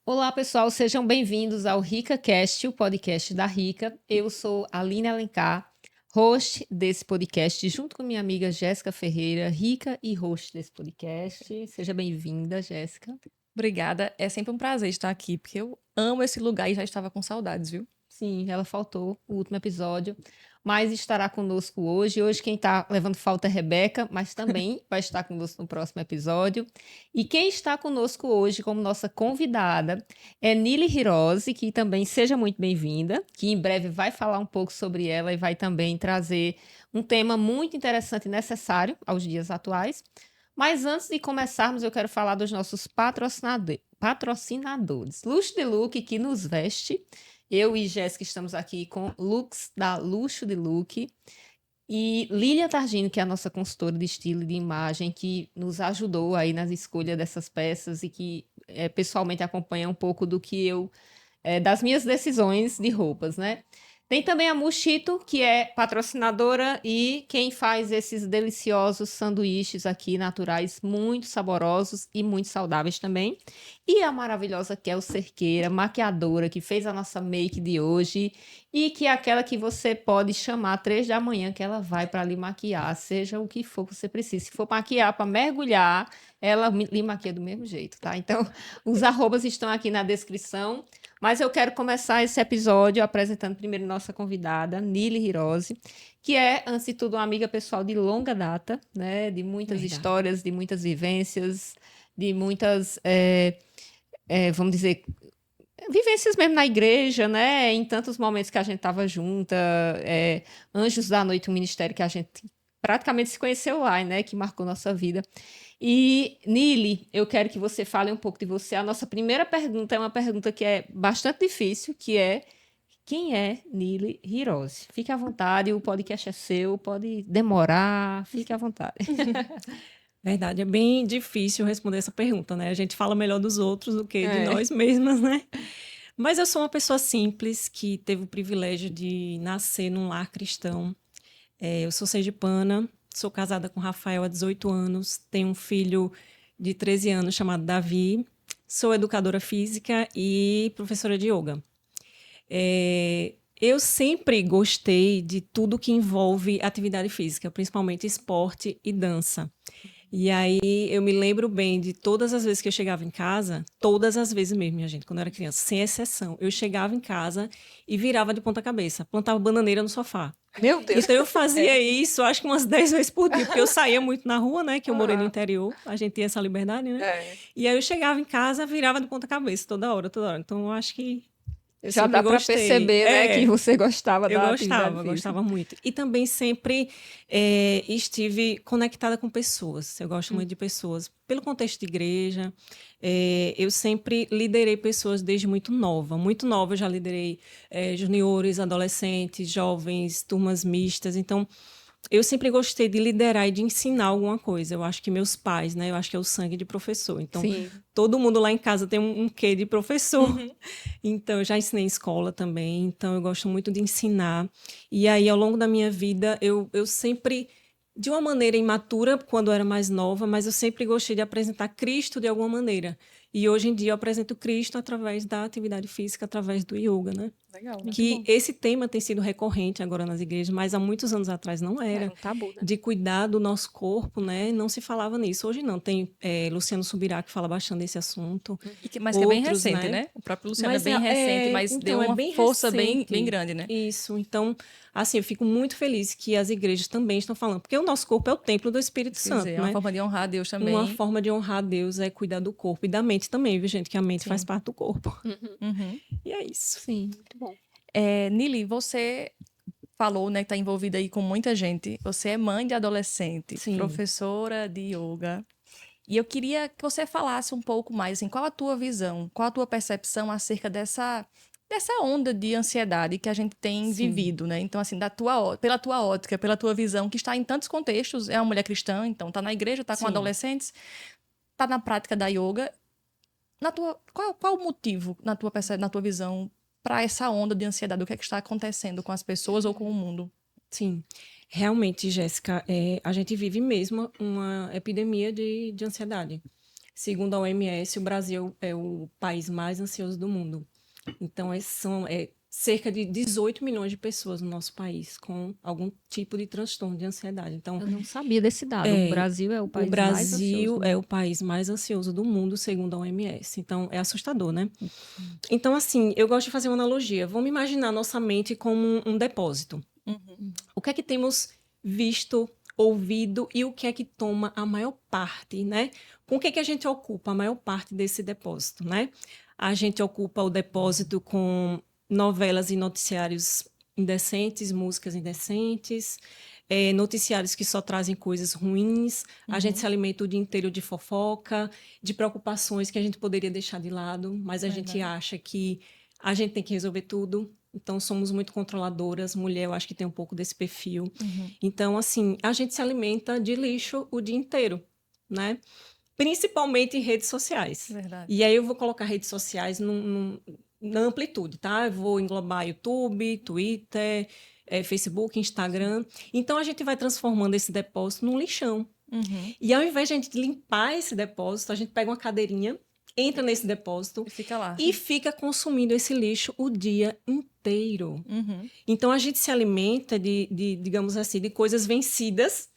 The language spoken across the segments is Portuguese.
Olá, pessoal, sejam bem-vindos ao RicaCast, o podcast da Rica. Eu sou a Aline Alencar, host desse podcast, junto com minha amiga Jéssica Ferreira, rica e host desse podcast. Seja bem-vinda, Jéssica. Obrigada, é sempre um prazer estar aqui, porque eu amo esse lugar e já estava com saudades, viu? Sim, ela faltou o último episódio, mas estará conosco hoje. Hoje quem está levando falta é Rebeca, mas também vai estar conosco no próximo episódio. E quem está conosco hoje como nossa convidada é Nili Hirose, que também seja muito bem-vinda, que em breve vai falar um pouco sobre ela e vai também trazer um tema muito interessante e necessário aos dias atuais. Mas antes de começarmos, eu quero falar dos nossos patrocinadores. Luxo de Look, que nos veste. Eu e Jéssica estamos aqui com looks da Luxo de Look. E Lília Targino, que é a nossa consultora de estilo e de imagem, que nos ajudou aí nas escolhas dessas peças e que pessoalmente acompanha um pouco do que das minhas decisões de roupas, né? Tem também a Mushito, que é patrocinadora e quem faz esses deliciosos sanduíches aqui naturais, muito saborosos e muito saudáveis também. E a maravilhosa Kel Cerqueira, maquiadora, que fez a nossa make de hoje e que é aquela que você pode chamar 3 da manhã que ela vai para lhe maquiar, seja o que for que você precise. Se for maquiar para mergulhar, ela lhe maquia do mesmo jeito, tá? Então, os arrobas estão aqui na descrição. Mas eu quero começar esse episódio apresentando primeiro nossa convidada, Nili Hirose, que é, antes de tudo, uma amiga pessoal de longa data, né? De muitas Verdade. histórias, de muitas vivências, de muitas, vamos dizer, vivências mesmo na igreja, né? Em tantos momentos que a gente estava junta, Anjos da Noite, um ministério que a gente praticamente se conheceu lá, né? Que marcou nossa vida. E, Nili, eu quero que você fale um pouco de você. A nossa primeira pergunta é uma pergunta que é bastante difícil, que é quem é Nili Hirose? Fique à vontade, o podcast é seu, pode demorar, fique à vontade. Verdade, é bem difícil responder essa pergunta, né? A gente fala melhor dos outros do que de É. nós mesmas, né? Mas eu sou uma pessoa simples que teve o privilégio de nascer num lar cristão. Eu sou sergipana, sou casada com Rafael há 18 anos, tenho um filho de 13 anos chamado Davi, sou educadora física e professora de yoga. Eu sempre gostei de tudo que envolve atividade física, principalmente esporte e dança. E aí eu me lembro bem de todas as vezes que eu chegava em casa, todas as vezes mesmo, minha gente, quando eu era criança, sem exceção, eu chegava em casa e virava de ponta cabeça, plantava bananeira no sofá. Meu Deus. Então eu fazia isso, acho que umas 10 vezes por dia, porque eu saía muito na rua, né, que eu morei no interior, a gente tinha essa liberdade, né? É. E aí eu chegava em casa, virava de ponta cabeça toda hora, toda hora. Então eu acho que eu Já sempre dá para gostei. perceber, né, que você gostava Eu da atividade gostava, física. gostava muito. E também sempre estive conectada com pessoas. Eu gosto muito de pessoas. Pelo contexto de igreja, eu sempre liderei pessoas desde muito nova. Muito nova eu já liderei juniores, adolescentes, jovens, turmas mistas. Então, eu sempre gostei de liderar e de ensinar alguma coisa. Eu acho que meus pais, né? Eu acho que é o sangue de professor. Então, Sim. todo mundo lá em casa tem um quê de professor. Então, eu já ensinei em escola também. Então, eu gosto muito de ensinar. E aí, ao longo da minha vida, eu sempre, de uma maneira imatura, quando eu era mais nova, mas eu sempre gostei de apresentar Cristo de alguma maneira. E hoje em dia, eu apresento Cristo através da atividade física, através do yoga, né? Legal, muito Que bom. esse tema tem sido recorrente agora nas igrejas, mas há muitos anos atrás não Era era. um tabu, né? De cuidar do nosso corpo, né? Não se falava nisso. Hoje não. Tem Luciano Subirá que fala bastante desse assunto. Mas que é bem Outros, recente, né? né? O próprio Luciano é Mas bem recente, mas deu então é uma bem força bem, bem recente. grande, né? Isso. Então, assim, eu fico muito feliz que as igrejas também estão falando, porque o nosso corpo é o templo do Espírito Isso quer dizer, Santo, é uma né? forma de honrar a Deus Uma também. forma de honrar a Deus é cuidar do corpo e da mente também, viu, gente? Que a mente faz Sim. parte do corpo. Uhum. E é isso. Sim, muito bom. Nili, você falou, né, que está envolvida aí com muita gente. Você é mãe de adolescente, Sim. professora de yoga. E eu queria que você falasse um pouco mais, assim, qual a tua visão, qual a tua percepção acerca dessa onda de ansiedade que a gente tem Sim. vivido, né? Então, assim, pela tua ótica, pela tua visão, que está em tantos contextos, é uma mulher cristã, então está na igreja, está com Sim. adolescentes, está na prática da yoga. Qual o motivo, na tua visão, para essa onda de ansiedade? O que é que está acontecendo com as pessoas ou com o mundo? Sim, realmente, Jéssica, a gente vive mesmo uma epidemia de ansiedade. Segundo a OMS, o Brasil é o país mais ansioso do mundo. Então, são cerca de 18 milhões de pessoas no nosso país com algum tipo de transtorno de ansiedade. Então, Eu não sabia desse dado. O Brasil é o o país mais ansioso Brasil do é mundo. o país mais ansioso do mundo, segundo a OMS. Então, é assustador, né? Então, assim, eu gosto de fazer uma analogia. Vamos imaginar nossa mente como um depósito. Uhum. O que é que temos visto, ouvido e o que é que toma a maior parte, né? Com o que é que a gente ocupa a maior parte desse depósito, né? A gente ocupa o depósito com novelas e noticiários indecentes, músicas indecentes, noticiários que só trazem coisas ruins. A gente se alimenta o dia inteiro de fofoca, de preocupações que a gente poderia deixar de lado, mas a gente Verdade. acha que a gente tem que resolver tudo. Então, somos muito controladoras. Mulher, eu acho que tem um pouco desse perfil. Uhum. Então, assim, a gente se alimenta de lixo o dia inteiro, né? Principalmente em redes sociais. Verdade. E aí eu vou colocar redes sociais na amplitude, tá? Eu vou englobar YouTube, Twitter, Facebook, Instagram. Então, a gente vai transformando esse depósito num lixão. Uhum. E ao invés de a gente limpar esse depósito, a gente pega uma cadeirinha, entra nesse depósito E fica lá. e fica consumindo esse lixo o dia inteiro. Uhum. Então, a gente se alimenta digamos assim, de coisas vencidas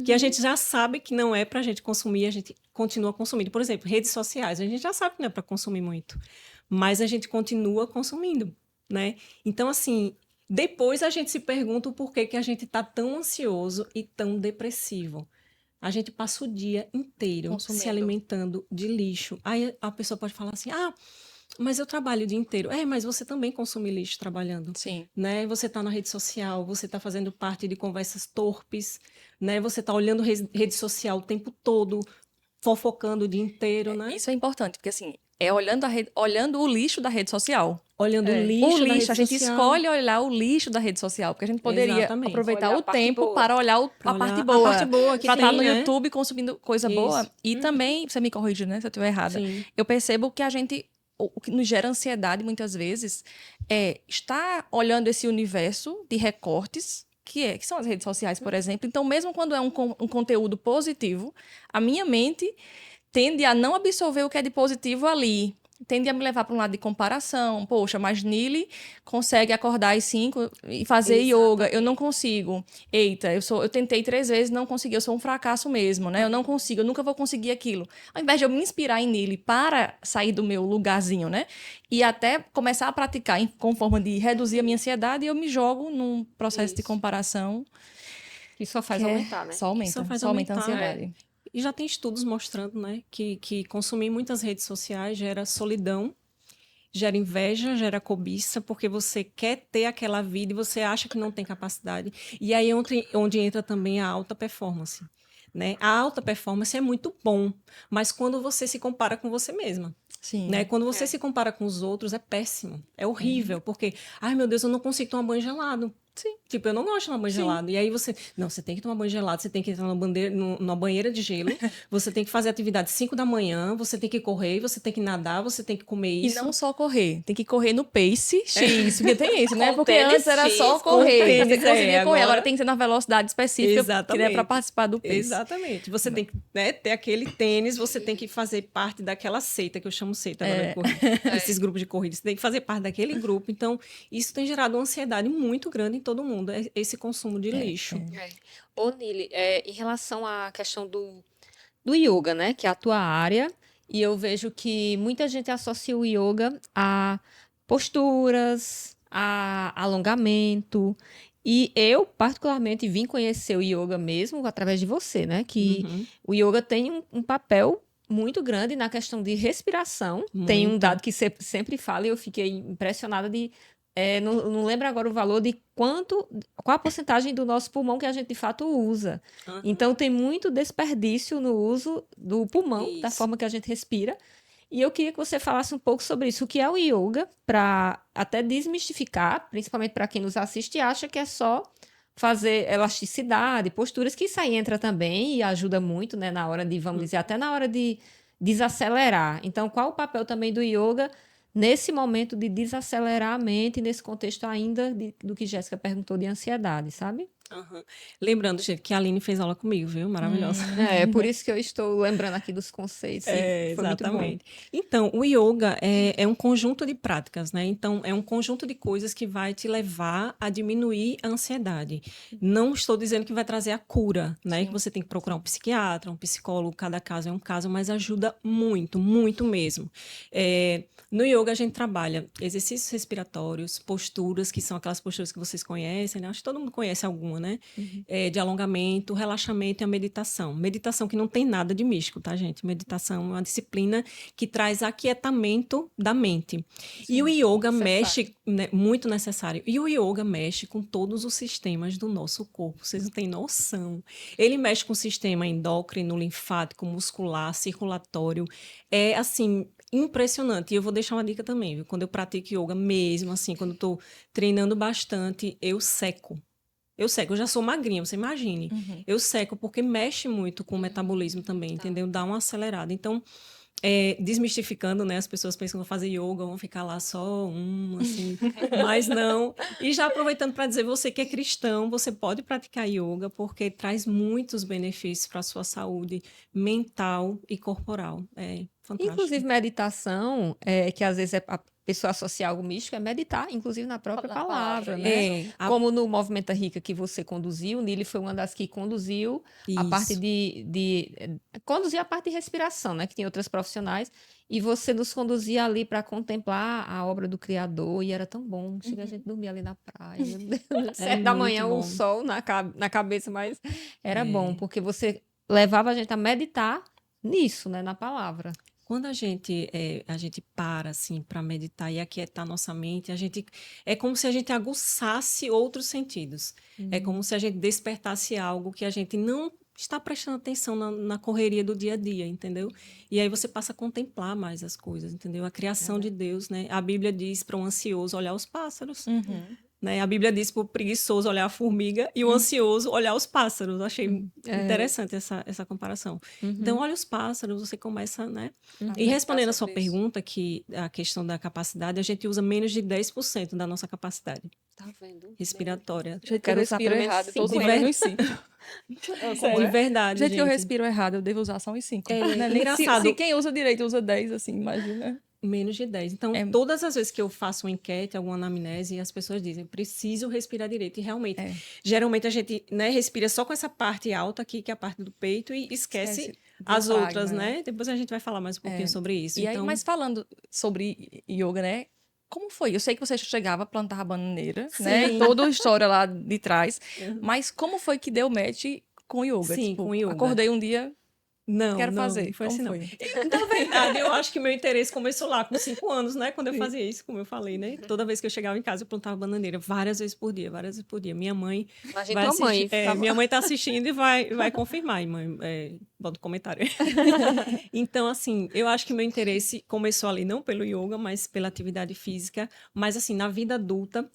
que a gente já sabe que não é para a gente consumir, a gente continua consumindo. Por exemplo, redes sociais, a gente já sabe que não é para consumir muito, mas a gente continua consumindo, né? Então, assim, depois a gente se pergunta o porquê que a gente está tão ansioso e tão depressivo. A gente passa o dia inteiro se Consumindo. alimentando de lixo. Aí a pessoa pode falar assim, mas eu trabalho o dia inteiro. Mas você também consome lixo trabalhando, Sim. né? Você está na rede social, você está fazendo parte de conversas torpes, né? Você está olhando rede social o tempo todo, fofocando o dia inteiro, né? Isso é importante, porque assim, é olhando o lixo da rede social. Olhando o É. lixo O da lixo, rede a gente social. escolhe olhar o lixo da rede social, porque a gente poderia Exatamente. aproveitar Olhar o a parte tempo boa. para olhar Pra a parte olhar boa. a parte boa que Pra estar tem, no né? YouTube consumindo coisa boa. Isso. E também, você me corrige, né, se eu estiver errada. Sim. Eu percebo que o que nos gera ansiedade muitas vezes é estar olhando esse universo de recortes, que são as redes sociais, por exemplo. Então, mesmo quando é um conteúdo positivo, a minha mente tende a não absorver o que é de positivo ali. Tende a me levar para um lado de comparação. Poxa, mas Nili consegue acordar às 5 e fazer yoga. Eu não consigo. Eita, eu tentei 3 vezes, não consegui. Eu sou um fracasso mesmo, né? Eu não consigo, eu nunca vou conseguir aquilo. Ao invés de eu me inspirar em Nili para sair do meu lugarzinho, né? E até começar a praticar com forma de reduzir a minha ansiedade, eu me jogo num processo de Isso. comparação Que só faz que aumentar, né? só aumenta. Só faz Só aumenta a aumentar, ansiedade. E já tem estudos mostrando, né, que consumir muitas redes sociais gera solidão, gera inveja, gera cobiça, porque você quer ter aquela vida e você acha que não tem capacidade. E aí é onde entra também a alta performance, né? A alta performance é muito bom, mas quando você se compara com você mesma, Sim. né? Quando você se compara com os outros, é péssimo, é horrível, porque, ai meu Deus, eu não consigo tomar banho gelado. Sim. Tipo, eu não gosto de tomar banho gelado. E aí você tem que tomar banho gelado, você tem que entrar numa banheira de gelo, você tem que fazer atividade 5 da manhã, você tem que correr, você tem que nadar, você tem que comer E isso. não só correr, tem que correr no pace X, porque tem isso, né? Com Porque tênis antes era só X, com correr, tênis, você conseguia correr, agora agora tem que ser na velocidade específica, que é para Exatamente. participar do pace. Exatamente. Você tem que, né, ter aquele tênis, você tem que fazer parte daquela seita, que eu chamo seita agora de corrida. Esses grupos de corrida. Você tem que fazer parte daquele grupo. Então, isso tem gerado uma ansiedade muito grande em todo mundo, esse consumo de lixo. É. Ô, Nili, em relação à questão do yoga, né? Que é a tua área, e eu vejo que muita gente associa o yoga a posturas, a alongamento. E eu, particularmente, vim conhecer o yoga mesmo através de você, né? Que Uhum. o yoga tem um papel muito grande na questão de respiração. Tem um Muito. dado que você sempre fala e eu fiquei impressionada de. Não lembro agora o valor de qual a porcentagem do nosso pulmão que a gente de fato usa. Aham. Então tem muito desperdício no uso do pulmão, da Isso. forma que a gente respira. E eu queria que você falasse um pouco sobre isso, o que é o yoga, para até desmistificar, principalmente para quem nos assiste e acha que é só fazer elasticidade, posturas, que isso aí entra também e ajuda muito, né, na hora de, vamos dizer, até na hora de desacelerar. Então, qual o papel também do yoga nesse momento de desacelerar a mente, nesse contexto ainda do que Jéssica perguntou de ansiedade, sabe? Aham. Lembrando, gente, que a Aline fez aula comigo, viu? Maravilhosa. É por isso que eu estou lembrando aqui dos conceitos e foi muito bom. Exatamente. Então, o yoga é um conjunto de práticas, né? Então, é um conjunto de coisas que vai te levar a diminuir a ansiedade. Não estou dizendo que vai trazer a cura, né? Sim. Que você tem que procurar um psiquiatra, um psicólogo, cada caso é um caso, mas ajuda muito, muito mesmo. No yoga, a gente trabalha exercícios respiratórios, posturas, que são aquelas posturas que vocês conhecem, né? Acho que todo mundo conhece alguma, né? De alongamento, relaxamento e a meditação. Meditação que não tem nada de místico, tá, gente? Meditação é uma disciplina que traz aquietamento da mente. E o yoga mexe, né, muito necessário. E o yoga mexe com todos os sistemas do nosso corpo. Vocês não têm noção. Ele mexe com o sistema endócrino, linfático, muscular, circulatório. É, assim, impressionante. E eu vou deixar uma dica também, viu? Quando eu pratico yoga mesmo, assim, quando eu tô treinando bastante, eu seco. Eu já sou magrinha, você imagine. Eu seco porque mexe muito com o metabolismo também, entendeu? Dá uma acelerada. Então, desmistificando, né? As pessoas pensam que vão fazer yoga, vão ficar lá só assim, mas não. E já aproveitando para dizer, você que é cristão, você pode praticar yoga porque traz muitos benefícios para a sua saúde mental e corporal. É fantástico. Inclusive, meditação, que às vezes a pessoa associa algo místico, é meditar, inclusive na própria Na palavra, palavra, né? Como Como no Movimento Rica que você conduziu, Nili foi uma das que conduziu a parte conduzir a parte de respiração, né? Que tem outras profissionais, e você nos conduzia ali para contemplar a obra do Criador, e era tão bom. Chega a gente dormir ali na praia, meu Deus, 7 da manhã, muito o bom. sol na cabeça, mas era bom, É. porque você levava a gente a meditar nisso, né? Na palavra. Quando a gente para assim para meditar e aquietar nossa mente, é como se a gente aguçasse outros sentidos. É como se a gente despertasse algo que a gente não está prestando atenção na correria do dia a dia, entendeu? E aí você passa a contemplar mais as coisas, entendeu? A criação de Deus, né? A Bíblia diz para um ansioso olhar os pássaros. Né? A Bíblia diz para o preguiçoso olhar a formiga e o ansioso olhar os pássaros. Eu achei interessante essa comparação. Então, olha os pássaros, você começa, né? E respondendo a sua pergunta, que a questão da capacidade, a gente usa menos de 10% da nossa capacidade Tá vendo? respiratória. Do jeito que eu Quero usar respiro pelo menos errado, eu tô 5. usando menos 5. De verdade, Do jeito que eu gente. respiro errado, eu devo usar só uns 5. É engraçado. Se quem usa direito usa 10, assim, imagina. Menos de 10. Então, todas as vezes que eu faço uma enquete, alguma anamnese, as pessoas dizem, preciso respirar direito. E realmente, geralmente a gente, né, respira só com essa parte alta aqui, que é a parte do peito, e esquece as diafragma, outras, né? Depois a gente vai falar mais um pouquinho sobre isso. E aí, Então, mas falando sobre yoga, né? Como foi? Eu sei que você chegava, plantava bananeira, né? Toda a história lá de trás. Mas como foi que deu match com yoga? Sim, Tipo, com yoga. acordei um dia, quero fazer. Não foi Como assim, não. foi? Na verdade, eu acho que meu interesse começou lá com 5 anos, né? Quando eu fazia isso, como eu falei, né? Toda vez que eu chegava em casa, eu plantava bananeira, várias vezes por dia, várias vezes por dia. Minha mãe Imagina vai tua mãe. assistir, minha mãe tá assistindo e vai confirmar, mãe. Bota um comentário aí. Então, assim, eu acho que meu interesse começou ali, não pelo yoga, mas pela atividade física. Mas, assim, na vida adulta,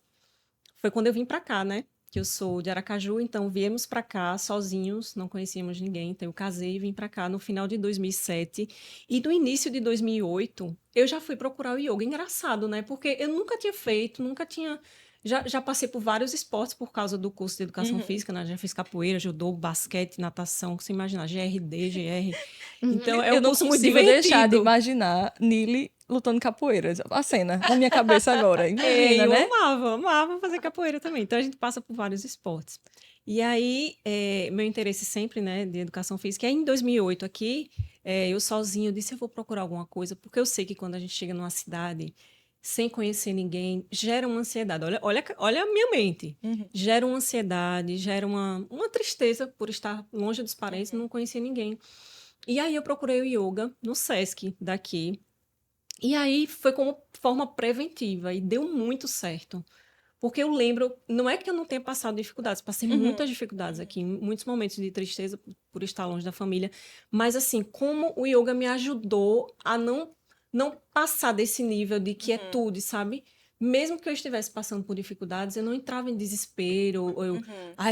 foi quando eu vim pra cá, né? Que eu sou de Aracaju, então viemos para cá sozinhos, não conhecíamos ninguém, então eu casei e vim para cá no final de 2007. E no início de 2008, eu já fui procurar o yoga. Engraçado, né? Porque eu nunca tinha feito, nunca tinha... Já passei por vários esportes por causa do curso de educação física, né? Já fiz capoeira, judô, basquete, natação, você imagina, GRD, GR. Então, é um curso muito divertido. Eu não consigo deixar de imaginar Nili lutando capoeira. A cena na minha cabeça agora. Imagina, Eu né? amava fazer capoeira também. Então, a gente passa por vários esportes. E aí, meu interesse sempre, né, de educação física. E aí, em 2008, aqui, eu sozinha, eu disse, eu vou procurar alguma coisa, porque eu sei que quando a gente chega numa cidade, sem conhecer ninguém, gera uma ansiedade. Olha a minha mente. Gera uma ansiedade, gera uma tristeza por estar longe dos parentes, não conhecer ninguém. E aí, eu procurei o yoga no Sesc daqui. E aí foi como forma preventiva e deu muito certo. Porque eu lembro, não é que eu não tenha passado dificuldades, passei muitas dificuldades aqui, muitos momentos de tristeza por estar longe da família, mas assim, como o yoga me ajudou a não passar desse nível de quietude, sabe? Mesmo que eu estivesse passando por dificuldades, eu não entrava em desespero, ou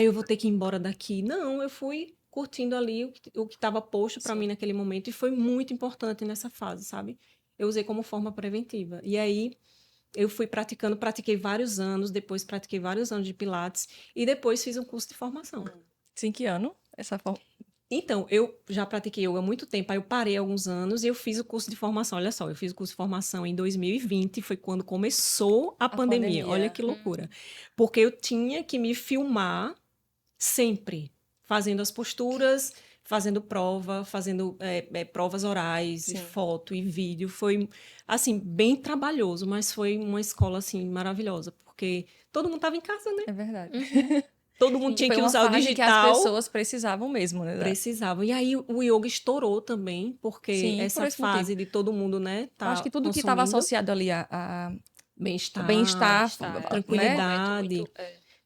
eu vou ter que ir embora daqui. Não, eu fui curtindo ali o que estava posto para mim naquele momento e foi muito importante nessa fase, sabe? Eu usei como forma preventiva. E aí, Eu fui praticando, pratiquei vários anos, depois pratiquei vários anos de Pilates e depois fiz um curso de formação. Sim, que ano? Então, eu já pratiquei yoga há muito tempo, aí eu parei alguns anos e eu fiz o curso de formação. Olha só, eu fiz o curso de formação em 2020, foi quando começou a pandemia. Olha que loucura. Porque eu tinha que me filmar sempre, fazendo as posturas, fazendo prova, fazendo provas orais, Sim. foto e vídeo. Foi, assim, bem trabalhoso, mas foi uma escola, assim, maravilhosa, porque todo mundo estava em casa, né? É verdade. Todo mundo tinha Foi que uma usar o fase que as digital. pessoas precisavam mesmo, né? Precisavam. E aí o yoga estourou também, porque Sim, por essa esse fase motivo. de todo mundo, né, Eu acho tá que tudo que estava consumindo associado ali a bem-estar, bem-estar, Está, né? tranquilidade.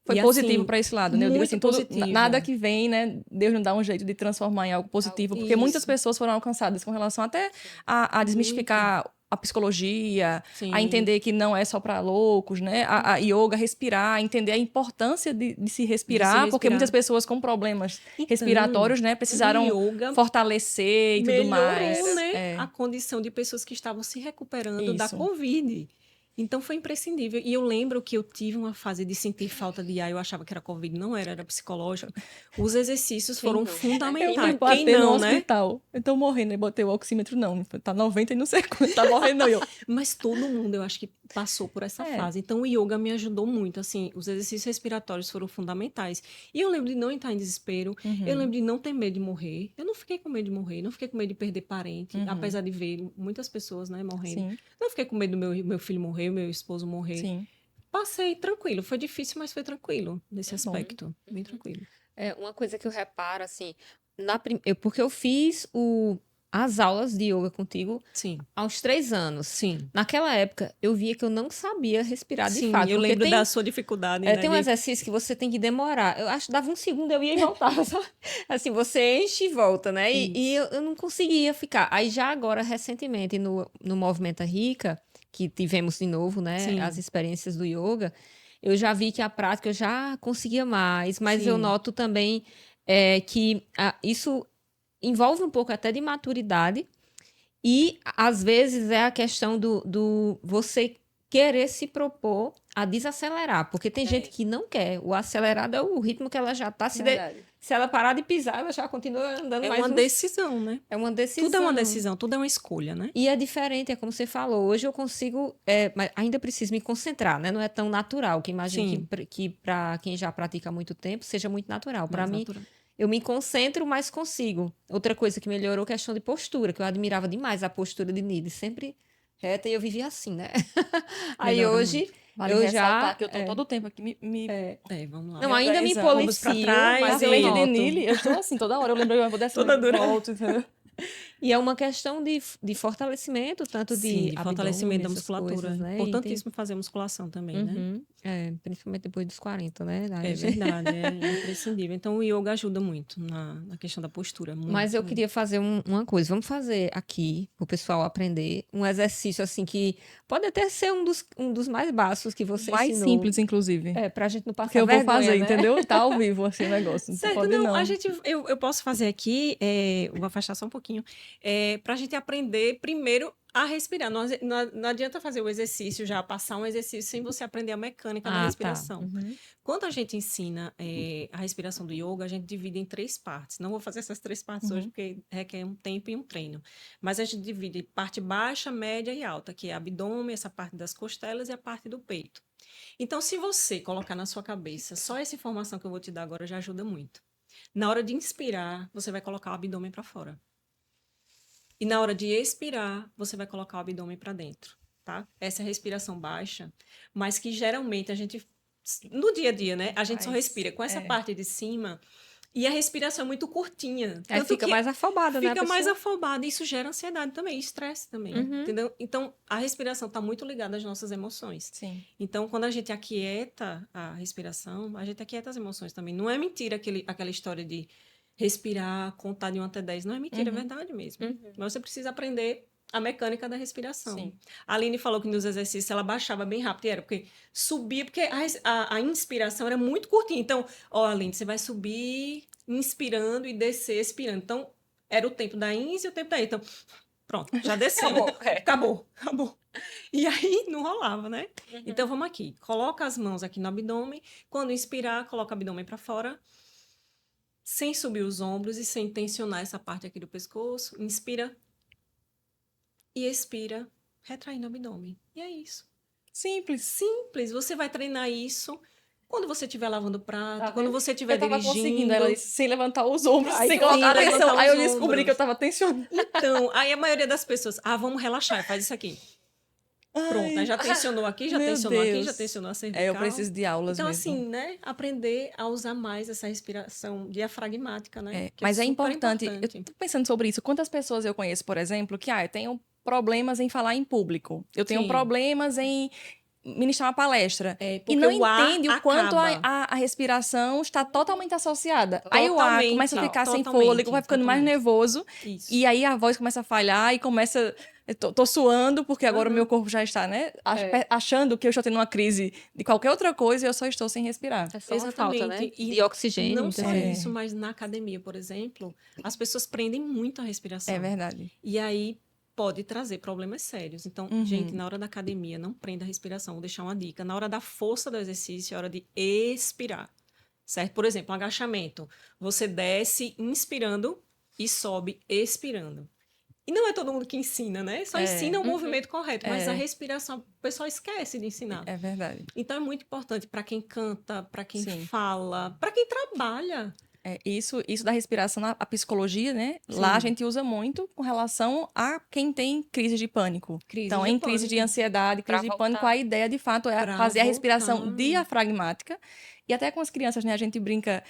Foi E positivo assim, para esse lado, né? Eu digo assim, muito positivo. nada que vem, né? Deus não dá um jeito de transformar em algo positivo, porque muitas Isso. pessoas foram alcançadas com relação até a desmistificar a psicologia, Sim. a entender que não é só para loucos, né? A yoga, respirar, entender a importância de se respirar, porque muitas pessoas com problemas respiratórios, né, precisaram o yoga fortalecer e tudo mais. melhorou, né, É. a condição de pessoas que estavam se recuperando da Isso. Covid. Então foi imprescindível. E eu lembro que eu tive uma fase de sentir falta de ar. Eu achava que era Covid, não era, era psicológico. Os exercícios foram Eu fundamentais. fui Quem bater no não, né? hospital. Eu tô morrendo, eu botei o oxímetro, não. Tá 90 e não sei quanto, tá morrendo, não. E eu, Mas todo mundo, eu acho que passou por essa É. fase. Então, o yoga me ajudou muito. Assim, os exercícios respiratórios foram fundamentais. E eu lembro de não entrar em desespero. Eu lembro de não ter medo de morrer. Eu não fiquei com medo de morrer. Não fiquei com medo de perder parente. Apesar de ver muitas pessoas, né, morrendo. Sim, Não fiquei com medo do meu filho morrer, meu esposo morrer. sim. Passei tranquilo. Foi difícil, mas foi tranquilo nesse Bom. aspecto. Bem tranquilo. É, uma coisa que eu reparo, assim, porque eu fiz as aulas de yoga contigo Sim. aos 3 anos. Sim. Naquela época, eu via que eu não sabia respirar de Sim, fato. eu porque lembro tem, da sua dificuldade, né? tem um exercício que você tem que demorar. Eu acho que dava um segundo, eu ia e voltava. Só. Assim, você enche e volta, né? E Isso. eu não conseguia ficar. Aí já agora, recentemente, no Movimento Rica, que tivemos de novo, né? Sim. As experiências do yoga, eu já vi que a prática eu já conseguia mais, mas eu Sim. noto também que isso envolve um pouco até de maturidade e às vezes é a questão do você querer se propor a desacelerar, porque tem gente que não quer. O acelerado é o ritmo que ela já está. Se ela parar de pisar, ela já continua andando É mais uma decisão, né? É uma decisão. Tudo é uma decisão, tudo é uma escolha, né? E é diferente, é como você falou. Hoje eu consigo, mas ainda preciso me concentrar, né? Não é tão natural, que imagino Sim. que para quem já pratica há muito tempo seja muito natural. Para Mais mim, natural. eu me concentro, mas consigo. Outra coisa que melhorou é a questão de postura, que eu admirava demais a postura de Nili, sempre reta e eu vivia assim, né? Aí Melhora hoje muito. Vale eu ressaltar já que eu tô todo o tempo aqui Vamos lá. não, ainda me organizando. Vamos pra policio, trás mas Mas eu além de noto. Nili, eu estou assim, toda hora eu lembro, eu vou descendo, Toda dura. volto, entendeu? E é uma questão de fortalecimento, tanto Sim, de de fortalecimento da abdômen, essas musculatura. coisas, É né? importantíssimo fazer musculação também, né? Principalmente depois dos 40, né? É verdade, é imprescindível. Então, o yoga ajuda muito na questão da postura. Muito, Mas eu muito. queria fazer uma coisa. Vamos fazer aqui, para o pessoal aprender, um exercício assim que pode até ser um dos mais básicos que você Mais ensinou. simples, inclusive. Pra gente não passar Porque eu vou vergonha, fazer, né? entendeu? Tá ao vivo assim o negócio. Não Certo, pode não, não. eu posso fazer aqui, vou afastar só um pouquinho, para a gente aprender primeiro a respirar. Não adianta fazer o exercício já, passar um exercício sem você aprender a mecânica da respiração. Uhum. Quando a gente ensina a respiração do yoga, a gente divide em 3 partes. Não vou fazer essas 3 partes hoje, porque requer um tempo e um treino. Mas a gente divide parte baixa, média e alta, que é abdômen, essa parte das costelas e a parte do peito. Então, se você colocar na sua cabeça, só essa informação que eu vou te dar agora já ajuda muito. Na hora de inspirar, você vai colocar o abdômen para fora. E na hora de expirar, você vai colocar o abdômen para dentro, tá? Essa é a respiração baixa, mas que geralmente a gente, no dia a dia, né? A gente só respira com essa parte de cima e a respiração é muito curtinha. Tanto Fica que mais afobada, né? fica mais afobada. Isso gera ansiedade também, estresse também, entendeu? Então, a respiração está muito ligada às nossas emoções. Sim. Então, quando a gente aquieta a respiração, a gente aquieta as emoções também. Não é mentira aquela história de respirar, contar de 1 até 10. Não é mentira, é verdade mesmo. Mas você precisa aprender a mecânica da respiração. Sim. A Aline falou que nos exercícios ela baixava bem rápido, e era porque subia, porque a inspiração era muito curtinha. Então, Aline, você vai subir inspirando e descer expirando. Então, era o tempo da ins e o tempo da. Então, Pronto, já desceu. Acabou. E aí não rolava, né? Então vamos aqui. Coloca as mãos aqui no abdômen. Quando inspirar, coloca o abdômen para fora, sem subir os ombros e sem tensionar essa parte aqui do pescoço. Inspira e expira, retraindo o abdômen. E é isso. Simples. Simples. Você vai treinar isso quando você estiver lavando o prato, Tá quando vendo? você estiver Eu tava dirigindo. conseguindo, ela disse, sem levantar os ombros, Ai, sem sem colocar levantar atenção. Aí eu os descobri ombros. que eu tava tensionando. Então, aí a maioria das pessoas, vamos relaxar, faz isso aqui. Pronto, aí já tensionou aqui, já meu tensionou aqui, já Deus. tensionou a cervical. Eu preciso de aulas Então, mesmo. assim, né, aprender a usar mais essa respiração diafragmática, né? Que Mas é super importante. Eu tô pensando sobre isso. Quantas pessoas eu conheço, por exemplo, que eu tenho problemas em falar em público. Eu tenho Sim. problemas em ministrar uma palestra. Porque E não o ar entende o quanto acaba. a respiração está totalmente associada. Aí o ar Totalmente, começa a ficar sem totalmente, fôlego, vai ficando mais totalmente. nervoso. Isso. E aí a voz começa a falhar e começa... Tô suando, porque agora o Uhum. meu corpo já está, né? Achando que eu estou tendo uma crise de qualquer outra coisa e eu só estou sem respirar. É só uma falta, né? Exatamente. E De oxigênio, não muitas só vezes. isso, mas na academia, por exemplo, as pessoas prendem muito a respiração. É verdade. E aí pode trazer problemas sérios. Então, Uhum. gente, na hora da academia, não prenda a respiração. Vou deixar uma dica. Na hora da força do exercício, é hora de expirar. Certo? Por exemplo, um agachamento. Você desce inspirando e sobe expirando. E não é todo mundo que ensina, né? Só ensina o movimento correto, mas a respiração, o pessoal esquece de ensinar. É verdade. Então é muito importante para quem canta, para quem Sim. fala, para quem trabalha. Isso da respiração, a psicologia, né? Sim. Lá a gente usa muito com relação a quem tem crise de pânico. Crise Então, de em crise de pânico. ansiedade, Pra crise de voltar. pânico, a ideia, de fato, é Pra fazer a respiração voltar. diafragmática. E até com as crianças, né? A gente brinca,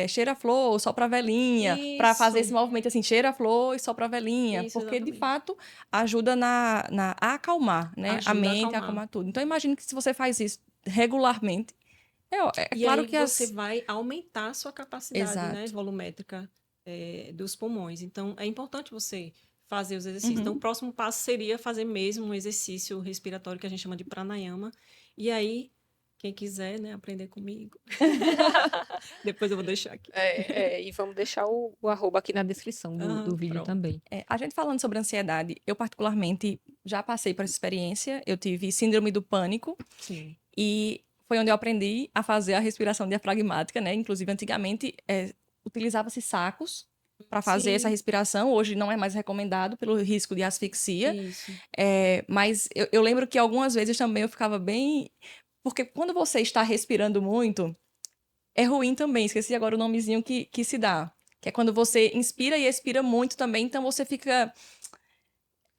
cheira a flor, sopra a velhinha, para fazer Isso. esse movimento assim, cheira a flor e sopra a velhinha. Isso, Porque, de exatamente. fato, ajuda a acalmar, né? Ajuda a a mente, a acalmar. acalmar tudo. Então, imagine que se você faz isso regularmente, é E claro aí que você vai aumentar a sua capacidade, né, Exato. volumétrica dos pulmões. Então, é importante você fazer os exercícios. Uhum. Então, o próximo passo seria fazer mesmo um exercício respiratório que a gente chama de pranayama. E aí, quem quiser, né, aprender comigo, depois eu vou deixar aqui. E vamos deixar o arroba aqui na descrição do vídeo Pronto. também. A gente falando sobre ansiedade, eu particularmente já passei por essa experiência. Eu tive síndrome do pânico Sim. e foi onde eu aprendi a fazer a respiração diafragmática, né? Inclusive, antigamente, utilizava-se sacos para fazer Sim. essa respiração. Hoje não é mais recomendado pelo risco de asfixia. Isso. Mas eu lembro que algumas vezes também eu ficava bem... Porque quando você está respirando muito, é ruim também. Esqueci agora o nomezinho que se dá. Que é quando você inspira e expira muito também, então você fica...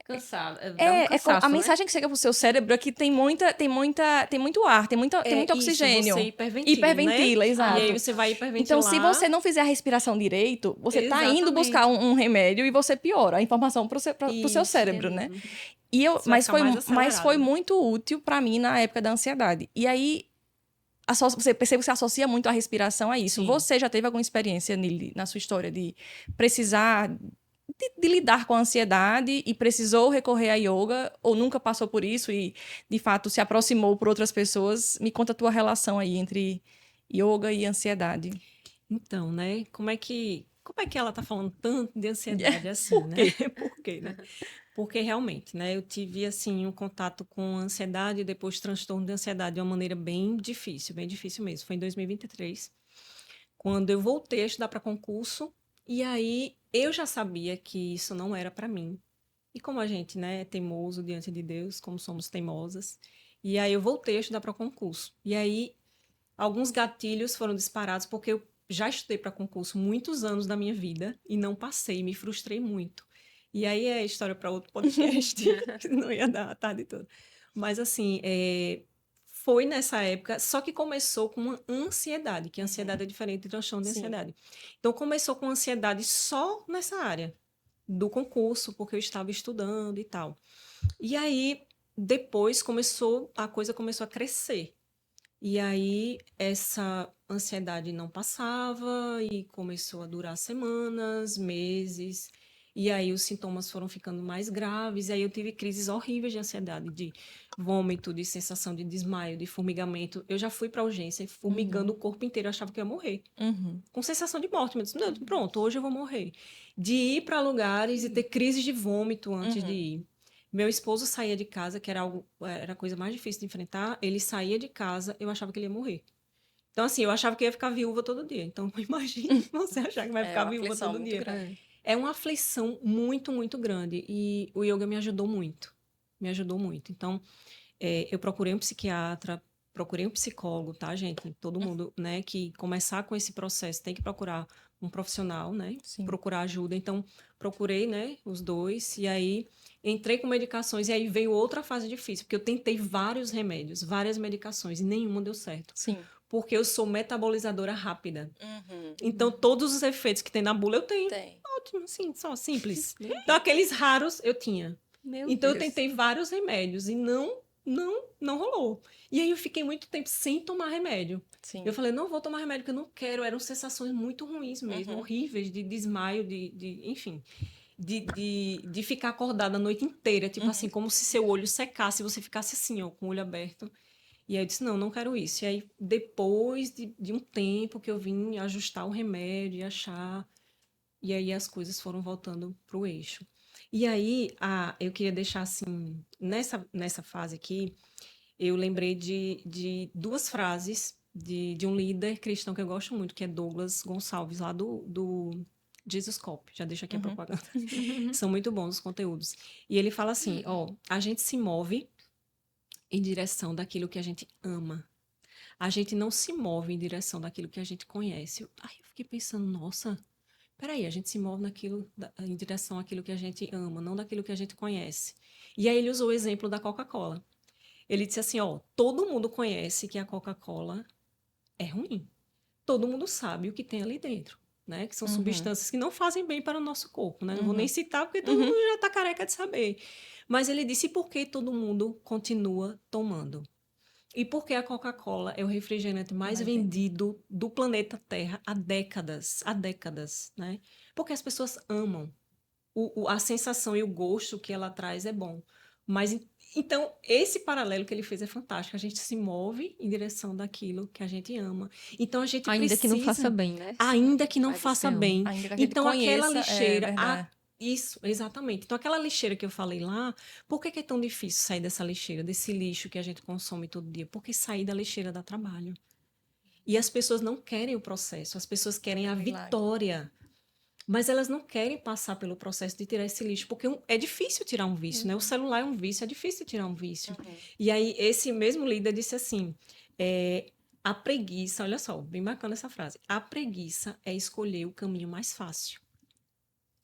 Cansado. A mensagem que chega pro seu cérebro é que tem muito ar, tem muito oxigênio. Você hiperventila, Hiperventila, né? exato. E aí você vai hiperventilar. Então, se você não fizer a respiração direito, você tá indo Exatamente. buscar um remédio e você piora a informação pro seu cérebro, né? Você vai Mas ficar mais foi acelerado. muito útil para mim na época da ansiedade. E aí, você percebe que você associa muito a respiração a isso. Sim. Você já teve alguma experiência, Nili, na sua história de precisar de lidar com a ansiedade e precisou recorrer à yoga ou nunca passou por isso e, de fato, se aproximou por outras pessoas? Me conta a tua relação aí entre yoga e ansiedade. Então, né? Como é que ela tá falando tanto de ansiedade assim, Por né? quê? Por quê, né? Porque realmente, né? Eu tive, assim, um contato com ansiedade e depois transtorno de ansiedade de uma maneira bem difícil mesmo. Foi em 2023, quando eu voltei a estudar para concurso, e aí eu já sabia que isso não era para mim. E como a gente, né, é teimoso diante de Deus, como somos teimosas, e aí eu voltei a estudar para concurso. E aí alguns gatilhos foram disparados porque eu já estudei para concurso muitos anos da minha vida e não passei, me frustrei muito. E aí é história para outro podcast, que não ia dar a tarde toda. Mas assim, foi nessa época, só que começou com uma ansiedade, que a ansiedade é diferente de transtorno de Sim. ansiedade. Então começou com ansiedade só nessa área do concurso, porque eu estava estudando e tal. E aí depois a coisa começou a crescer. E aí essa ansiedade não passava e começou a durar semanas, meses. E aí os sintomas foram ficando mais graves, e aí eu tive crises horríveis de ansiedade, de vômito, de sensação de desmaio, de formigamento. Eu já fui para urgência, formigando o corpo inteiro, eu achava que ia morrer. Com sensação de morte, mas eu disse, pronto, hoje eu vou morrer. De ir para lugares e ter crises de vômito antes de ir. Meu esposo saía de casa, que era a coisa mais difícil de enfrentar, ele saía de casa, eu achava que ele ia morrer. Então, assim, eu achava que ia ficar viúva todo dia. Então, imagine você achar que vai ficar uma viúva aflição todo muito dia. grande. É uma aflição muito, muito grande. E o yoga me ajudou muito. Me ajudou muito. Então, eu procurei um psiquiatra, procurei um psicólogo, tá, gente? Todo mundo, né, que começar com esse processo tem que procurar um profissional, né? Sim. Procurar ajuda. Então, procurei, né, os dois. E aí, entrei com medicações. E aí veio outra fase difícil, porque eu tentei vários remédios, várias medicações, e nenhuma deu certo. Sim. Porque eu sou metabolizadora rápida. Então, todos os efeitos que tem na bula, eu tenho. Tem. Ótimo, assim, só simples. Então, aqueles raros, eu tinha. Meu Então, eu Deus. tentei vários remédios e não rolou. E aí, eu fiquei muito tempo sem tomar remédio. Sim. Eu falei, não vou tomar remédio, porque eu não quero. Eram sensações muito ruins mesmo, horríveis, de desmaio, enfim. De ficar acordada a noite inteira, tipo assim, como se seu olho secasse e você ficasse assim, ó, com o olho aberto. E aí eu disse, não quero isso. E aí, depois de um tempo que eu vim ajustar o remédio e achar, e aí as coisas foram voltando para o eixo. E aí, eu queria deixar assim, nessa fase aqui, eu lembrei de duas frases de um líder cristão que eu gosto muito, que é Douglas Gonçalves, lá do Jesus Cop. Já deixo aqui a propaganda. São muito bons os conteúdos. E ele fala assim, ó, a gente se move em direção daquilo que a gente ama. A gente não se move em direção daquilo que a gente conhece. Aí eu fiquei pensando, nossa, peraí, a gente se move em direção àquilo que a gente ama, não daquilo que a gente conhece. E aí ele usou o exemplo da Coca-Cola. Ele disse assim, ó, todo mundo conhece que a Coca-Cola é ruim. Todo mundo sabe o que tem ali dentro, né? Que são substâncias que não fazem bem para o nosso corpo, né? Não vou nem citar porque todo mundo já está careca de saber. Mas ele disse, e por que todo mundo continua tomando? E por que a Coca-Cola é o refrigerante mais vendido do planeta Terra há décadas, né? Porque as pessoas amam. A sensação e o gosto que ela traz é bom. Mas, então, esse paralelo que ele fez é fantástico. A gente se move em direção daquilo que a gente ama. Então, a gente Ainda que não faça precisa... bem, né? Ainda que não Mas você faça ama. bem. Ainda que a gente Então, aquela conheça, lixeira... verdade. Isso, exatamente. Então, aquela lixeira que eu falei lá, por que é tão difícil sair dessa lixeira, desse lixo que a gente consome todo dia? Porque sair da lixeira dá trabalho. E as pessoas não querem o processo, as pessoas querem a milagre. vitória. Mas elas não querem passar pelo processo de tirar esse lixo, porque é difícil tirar um vício, né? O celular é um vício, é difícil tirar um vício. E aí, esse mesmo líder disse assim, a preguiça, olha só, bem bacana essa frase, a preguiça é escolher o caminho mais fácil.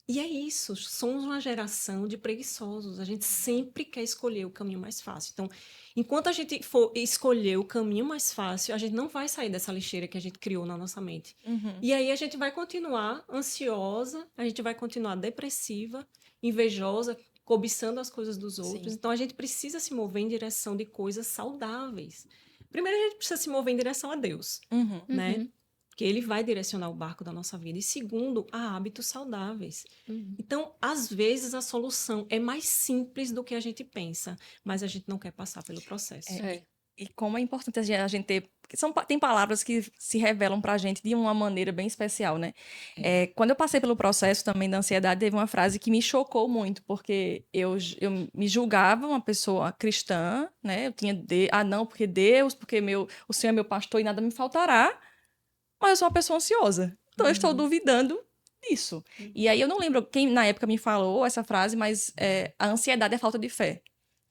E é isso, somos uma geração de preguiçosos, a gente sempre quer escolher o caminho mais fácil. Então, enquanto a gente for escolher o caminho mais fácil, a gente não vai sair dessa lixeira que a gente criou na nossa mente. E aí a gente vai continuar ansiosa, a gente vai continuar depressiva, invejosa, cobiçando as coisas dos outros. Sim. Então, a gente precisa se mover em direção de coisas saudáveis. Primeiro, a gente precisa se mover em direção a Deus, né? Que ele vai direcionar o barco da nossa vida. E segundo, a hábitos saudáveis. Então, às vezes, a solução é mais simples do que a gente pensa, mas a gente não quer passar pelo processo. E como é importante a gente ter... Tem palavras que se revelam pra gente de uma maneira bem especial, né? Quando eu passei pelo processo também da ansiedade, teve uma frase que me chocou muito, porque eu me julgava uma pessoa cristã, né? Eu tinha... não, porque Deus, porque o Senhor é meu pastor e nada me faltará. Mas eu sou uma pessoa ansiosa. Então, eu estou duvidando disso. E aí, eu não lembro quem na época me falou essa frase, mas a ansiedade é falta de fé.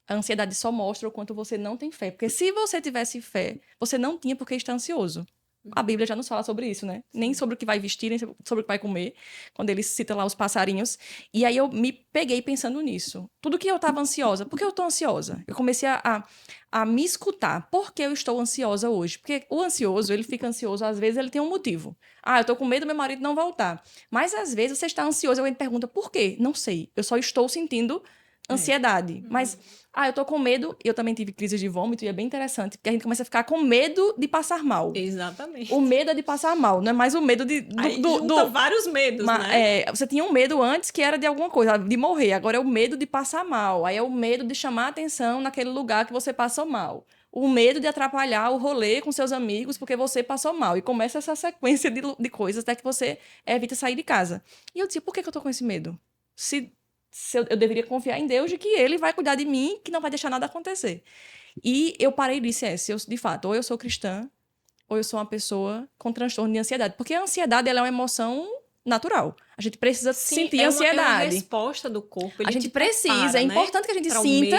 A ansiedade só mostra o quanto você não tem fé. Porque se você tivesse fé, você não tinha porque está ansioso. A Bíblia já nos fala sobre isso, né? Nem sobre o que vai vestir, nem sobre o que vai comer. Quando ele cita lá os passarinhos. E aí eu me peguei pensando nisso. Tudo que eu estava ansiosa. Por que eu estou ansiosa? Eu comecei a me escutar. Por que eu estou ansiosa hoje? Porque o ansioso, ele fica ansioso, às vezes ele tem um motivo. Eu estou com medo do meu marido não voltar. Mas às vezes você está ansioso e alguém pergunta, por quê? Não sei. Eu só estou sentindo ansiedade. Mas, eu tô com medo, eu também tive crises de vômito, e é bem interessante, porque a gente começa a ficar com medo de passar mal. Exatamente. O medo é de passar mal, não é mais o medo Aí junta vários medos, né? Você tinha um medo antes que era de alguma coisa, de morrer. Agora é o medo de passar mal. Aí é o medo de chamar a atenção naquele lugar que você passou mal. O medo de atrapalhar o rolê com seus amigos porque você passou mal. E começa essa sequência de coisas até que você evita sair de casa. E eu disse, por que eu tô com esse medo? Se eu deveria confiar em Deus de que Ele vai cuidar de mim, que não vai deixar nada acontecer. E eu parei e disse, de fato, ou eu sou cristã, ou eu sou uma pessoa com transtorno de ansiedade. Porque a ansiedade, ela é uma emoção natural. A gente precisa sentir ansiedade. É uma resposta do corpo. Ele a gente prepara, precisa. É importante que a gente sinta,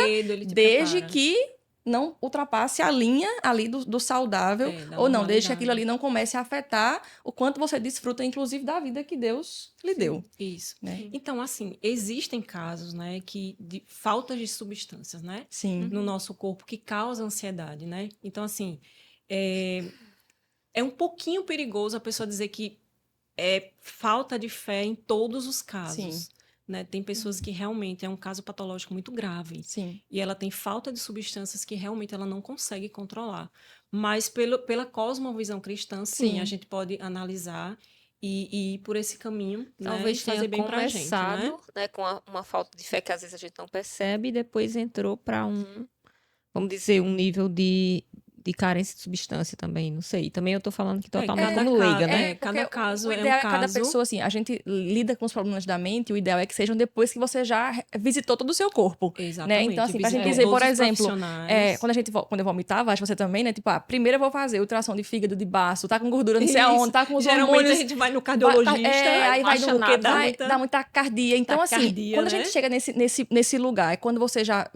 desde que não ultrapasse a linha ali do saudável, ou não, desde que aquilo ali não comece a afetar o quanto você desfruta, inclusive, da vida que Deus lhe deu. Isso. Né? Então, assim, existem casos, né, de falta de substâncias, né? Sim. No nosso corpo que causam ansiedade, né? Então, assim, é um pouquinho perigoso a pessoa dizer que é falta de fé em todos os casos. Sim. Né? Tem pessoas que realmente é um caso patológico muito grave. Sim. E ela tem falta de substâncias que realmente ela não consegue controlar. Mas pela cosmovisão cristã, sim, a gente pode analisar e ir por esse caminho, talvez né? Fazer bem pra gente, né? Com uma falta de fé que às vezes a gente não percebe e depois entrou para vamos dizer, um nível de carência de substância também, não sei. Também eu tô falando que totalmente como leiga, né? Cada caso o ideal é um caso. Cada pessoa, assim, a gente lida com os problemas da mente, o ideal é que sejam depois que você já visitou todo o seu corpo. Exatamente. Né? Então, assim, pra gente dizer, por exemplo, quando eu vomitava, acho que você também, né? Tipo, primeiro eu vou fazer ultrassom de fígado, de baço, tá com gordura, não sei aonde, tá com os Geralmente hormônios. a gente vai no cardiologista, aí vai dá muita taquicardia. Então, assim, quando a gente chega nesse lugar, é quando você já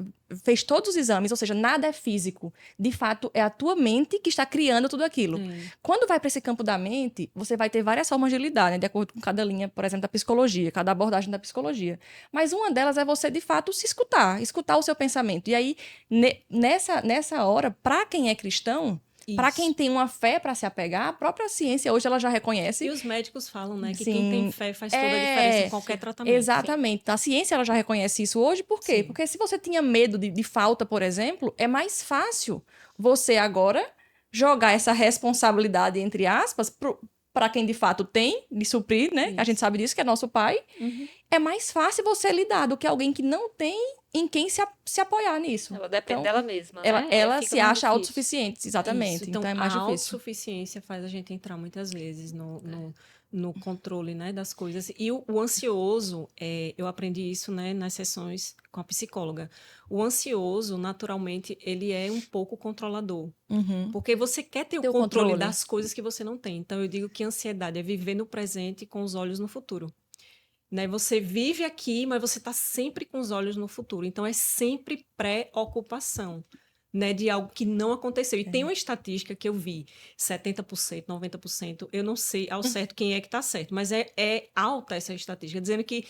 fez todos os exames, ou seja, nada é físico. De fato, é a tua mente que está criando tudo aquilo. Quando vai para esse campo da mente, você vai ter várias formas de lidar, né? De acordo com cada linha, por exemplo, da psicologia, cada abordagem da psicologia. Mas uma delas é você, de fato, se escutar o seu pensamento. E aí, nessa hora, para quem é cristão, para quem tem uma fé para se apegar, a própria ciência hoje ela já reconhece. E os médicos falam, né, que quem tem fé faz toda a diferença em qualquer tratamento. Exatamente. Então, a ciência ela já reconhece isso hoje. Por quê? Sim. Porque se você tinha medo de falta, por exemplo, é mais fácil você agora jogar essa responsabilidade, entre aspas, para quem de fato tem, de suprir, né? Isso. A gente sabe disso, que é nosso pai. É mais fácil você lidar do que alguém que não tem em quem se apoiar nisso. Ela depende dela mesma, né? Ela se acha autossuficiente, exatamente. Isso. Então é mais difícil. A autossuficiência faz a gente entrar muitas vezes no controle, né, das coisas. E o ansioso, eu aprendi isso, né, nas sessões com a psicóloga. O ansioso, naturalmente, ele é um pouco controlador. Porque você quer ter o controle das coisas que você não tem. Então, eu digo que a ansiedade é viver no presente com os olhos no futuro. Né? Você vive aqui, mas você está sempre com os olhos no futuro. Então, é sempre preocupação, né, de algo que não aconteceu. E tem uma estatística que eu vi, 70%, 90%, eu não sei ao certo quem é que está certo, mas é alta essa estatística, dizendo que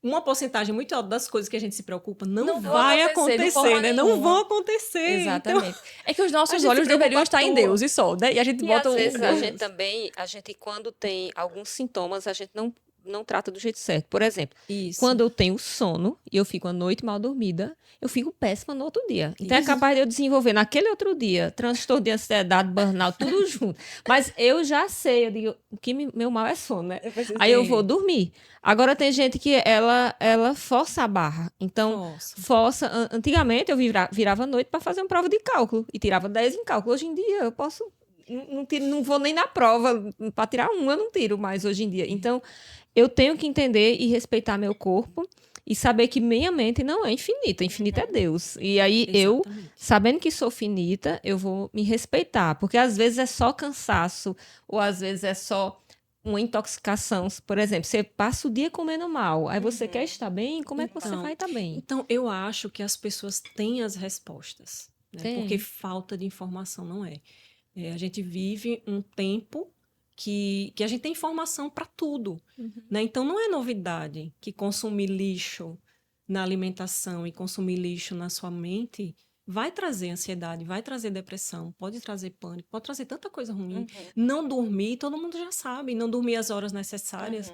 uma porcentagem muito alta das coisas que a gente se preocupa não vai acontecer, né? Não vão acontecer. Exatamente. Então, é que os nossos olhos deveriam estar em Deus e só, né? E a gente bota às vezes a gente quando tem alguns sintomas, a gente não trata do jeito certo. Por exemplo, quando eu tenho sono e eu fico a noite mal dormida, eu fico péssima no outro dia. Então é capaz de eu desenvolver naquele outro dia transtorno de ansiedade, burnout, tudo junto. Mas eu já sei, eu digo, que meu mal é sono, né? Aí eu vou dormir. Agora tem gente que ela força a barra. Então, força. Antigamente eu virava à noite para fazer uma prova de cálculo e tirava 10 em cálculo. Hoje em dia eu posso... Não vou nem na prova. Para tirar eu não tiro mais hoje em dia. Então, eu tenho que entender e respeitar meu corpo e saber que minha mente não é infinita. Infinita é Deus. E aí, eu, sabendo que sou finita, eu vou me respeitar. Porque às vezes é só cansaço, ou às vezes é só uma intoxicação. Por exemplo, você passa o dia comendo mal, aí você quer estar bem, como é que você vai estar bem? Então, eu acho que as pessoas têm as respostas. Né? Porque falta de informação não é. A gente vive um tempo que a gente tem informação para tudo. Né? Então, não é novidade que consumir lixo na alimentação e consumir lixo na sua mente vai trazer ansiedade, vai trazer depressão, pode trazer pânico, pode trazer tanta coisa ruim. Não dormir, todo mundo já sabe. Não dormir as horas necessárias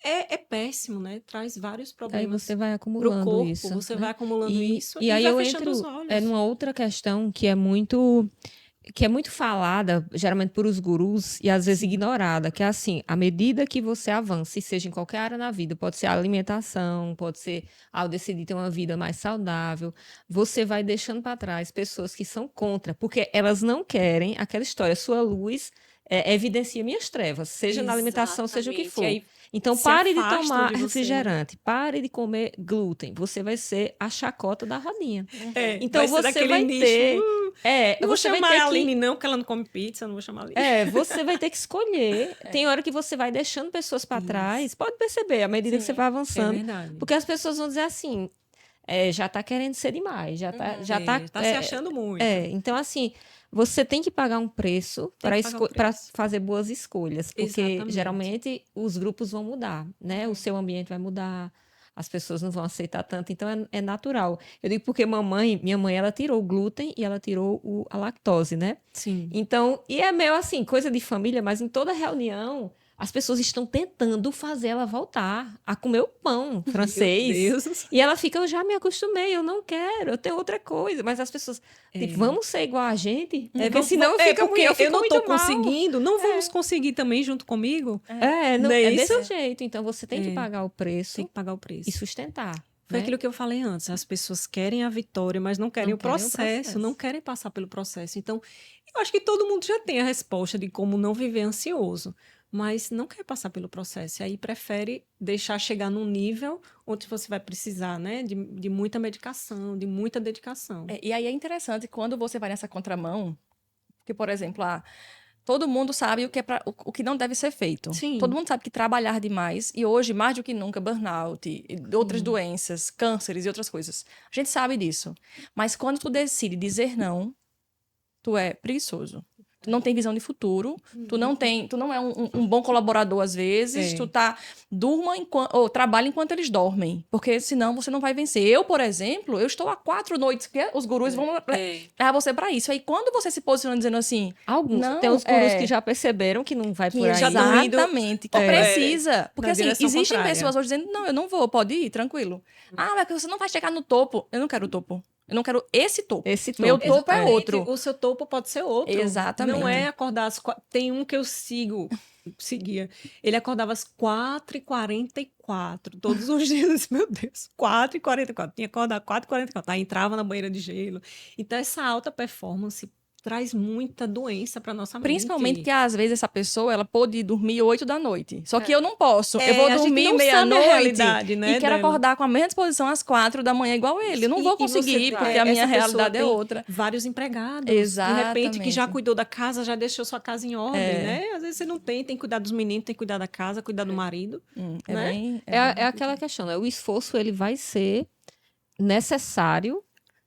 é péssimo, né? Traz vários Aí problemas você vai pro acumulando corpo, isso, você né? vai acumulando isso E e aí vai eu fechando os entro olhos. numa outra questão que é muito falada, geralmente por os gurus, e às vezes Sim. ignorada, que é assim, à medida que você avança, e seja em qualquer área na vida, pode ser a alimentação, pode ser ao decidir ter uma vida mais saudável, você vai deixando para trás pessoas que são contra, porque elas não querem aquela história, sua luz evidencia minhas trevas, seja na alimentação, seja o que Exatamente. E for. aí Então, se pare de afastam tomar de você, né? refrigerante, pare de comer glúten, você vai ser a chacota da rodinha. Então, vai ser você daquele vai nicho. ter... Não vou você vai chamar ter a que Aline, não, porque ela não come pizza, não vou chamar a Aline. você vai ter que escolher. Tem hora que você vai deixando pessoas para trás. Pode perceber, à medida que você Sim, vai É avançando. verdade. Porque as pessoas vão dizer assim, já tá querendo ser demais, Tá se achando muito. Então, assim, você tem que pagar um preço Tem para que pagar um preço. fazer boas escolhas. Porque Exatamente. geralmente os grupos vão mudar, né? O seu ambiente vai mudar. As pessoas não vão aceitar tanto, então é natural. Eu digo porque minha mãe, ela tirou o glúten e ela tirou a lactose, né? Sim. Então, e é meio assim, coisa de família, mas em toda reunião, as pessoas estão tentando fazer ela voltar a comer o pão francês. Meu Deus. E ela fica, eu já me acostumei, eu não quero, eu tenho outra coisa. Mas as pessoas, tipo, vamos ser igual a gente? Porque senão fica porque muito, eu eu fico não tô muito mal. conseguindo, não vamos conseguir também junto comigo? Não, Não é é isso? desse jeito. Então, você tem que pagar o preço Tem que pagar o preço. e sustentar. Foi né? aquilo que eu falei antes. As pessoas querem a vitória, mas não querem Não o querem o processo, processo. não querem passar pelo processo. Então, eu acho que todo mundo já tem a resposta de como não viver ansioso, mas não quer passar pelo processo. E aí prefere deixar chegar num nível onde você vai precisar, né, de muita medicação, de muita dedicação. E aí é interessante quando você vai nessa contramão, que, por exemplo, todo mundo sabe o que não deve ser feito. Sim. Todo mundo sabe que trabalhar demais, e hoje, mais do que nunca, burnout, e outras doenças, cânceres e outras coisas. A gente sabe disso. Mas quando tu decide dizer não, tu é preguiçoso. Tu não tem visão de futuro, tu não é um bom colaborador às vezes, tu durma ou trabalha enquanto eles dormem, porque senão você não vai vencer. Eu, por exemplo, eu estou há 4 noites que os gurus vão levar você para isso. Aí quando você se posiciona dizendo assim, Alguns. não, Tem os gurus que já perceberam que não vai que por aí. já tão indo- exatamente, que precisa. Porque na assim, direção existem contrária. pessoas hoje dizendo, não, eu não vou, pode ir, tranquilo. Mas que você não vai chegar no topo. Eu não quero o topo. Eu não quero esse topo. Esse Meu topo. topo é Exatamente. outro. O seu topo pode ser outro. Exatamente. Não é acordar às Tem um que eu seguia. Ele acordava às 4h44 todos os dias. Meu Deus, 4h44. Tinha que acordar às 4h44. Aí entrava na banheira de gelo. Então, essa alta performance traz muita doença para nossa mente. Principalmente porque, às vezes, essa pessoa, ela pode dormir 8 da noite. Só que eu não posso. É, Eu vou a gente dormir não sabe a meia-noite realidade, né, e quero dela. acordar com a mesma disposição às 4 da manhã igual ele. Eu não vou conseguir, porque a minha essa pessoa realidade é tem outra. Vários empregados. Exatamente. De repente, que já cuidou da casa, já deixou sua casa em ordem, né? Às vezes você não tem que cuidar dos meninos, tem que cuidar da casa, cuidar do marido. Né? É aquela questão, né? O esforço ele vai ser necessário,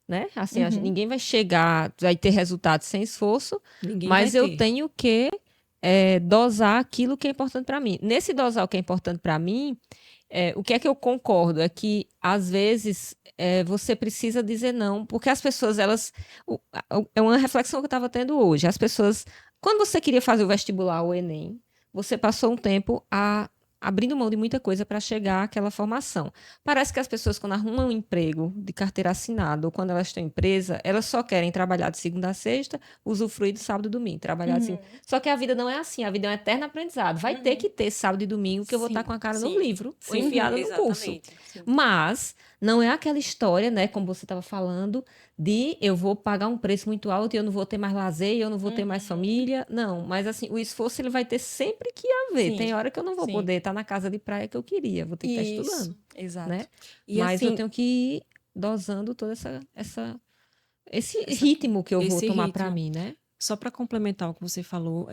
né? Assim, ninguém vai chegar, vai ter resultado sem esforço, Ninguém mas vai eu ter. tenho que dosar aquilo que é importante para mim. Nesse dosar o que é importante para mim, o que é que eu concordo é que às vezes você precisa dizer não, porque as pessoas é uma reflexão que eu estava tendo hoje. As pessoas, quando você queria fazer o vestibular, o Enem, você passou um tempo abrindo mão de muita coisa para chegar àquela formação. Parece que as pessoas, quando arrumam um emprego de carteira assinada ou quando elas estão em empresa, elas só querem trabalhar de segunda a sexta, usufruir de sábado e domingo. Trabalhar de segunda. Só que a vida não é assim, a vida é um eterno aprendizado. Vai ter que ter sábado e domingo que eu vou estar com a cara no livro ou enfiada no curso. Mas não é aquela história, né, como você estava falando, de eu vou pagar um preço muito alto e eu não vou ter mais lazer, eu não vou ter mais família. Não, mas assim, o esforço ele vai ter sempre que haver. Sim. Tem hora que eu não vou poder estar na casa de praia que eu queria, vou ter que estar estudando. Exato. Né? E mas assim, eu tenho que ir dosando todo esse ritmo que eu vou esse tomar ritmo. para mim, né? Só para complementar o que você falou,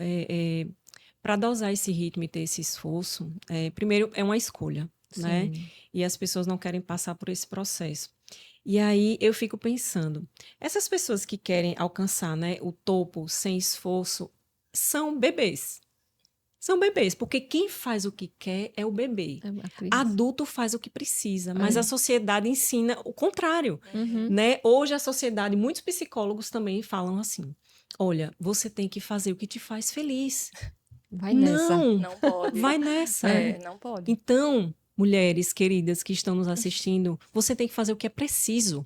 para dosar esse ritmo e ter esse esforço, primeiro é uma escolha, né? E as pessoas não querem passar por esse processo. E aí eu fico pensando, essas pessoas que querem alcançar, né, o topo sem esforço são bebês. São bebês, porque quem faz o que quer é o bebê. Adulto faz o que precisa, mas a sociedade ensina o contrário, né? Hoje a sociedade, muitos psicólogos também falam assim, olha, você tem que fazer o que te faz feliz. Vai nessa. Não pode. Vai nessa. Não pode. Então, mulheres queridas que estão nos assistindo, você tem que fazer o que é preciso.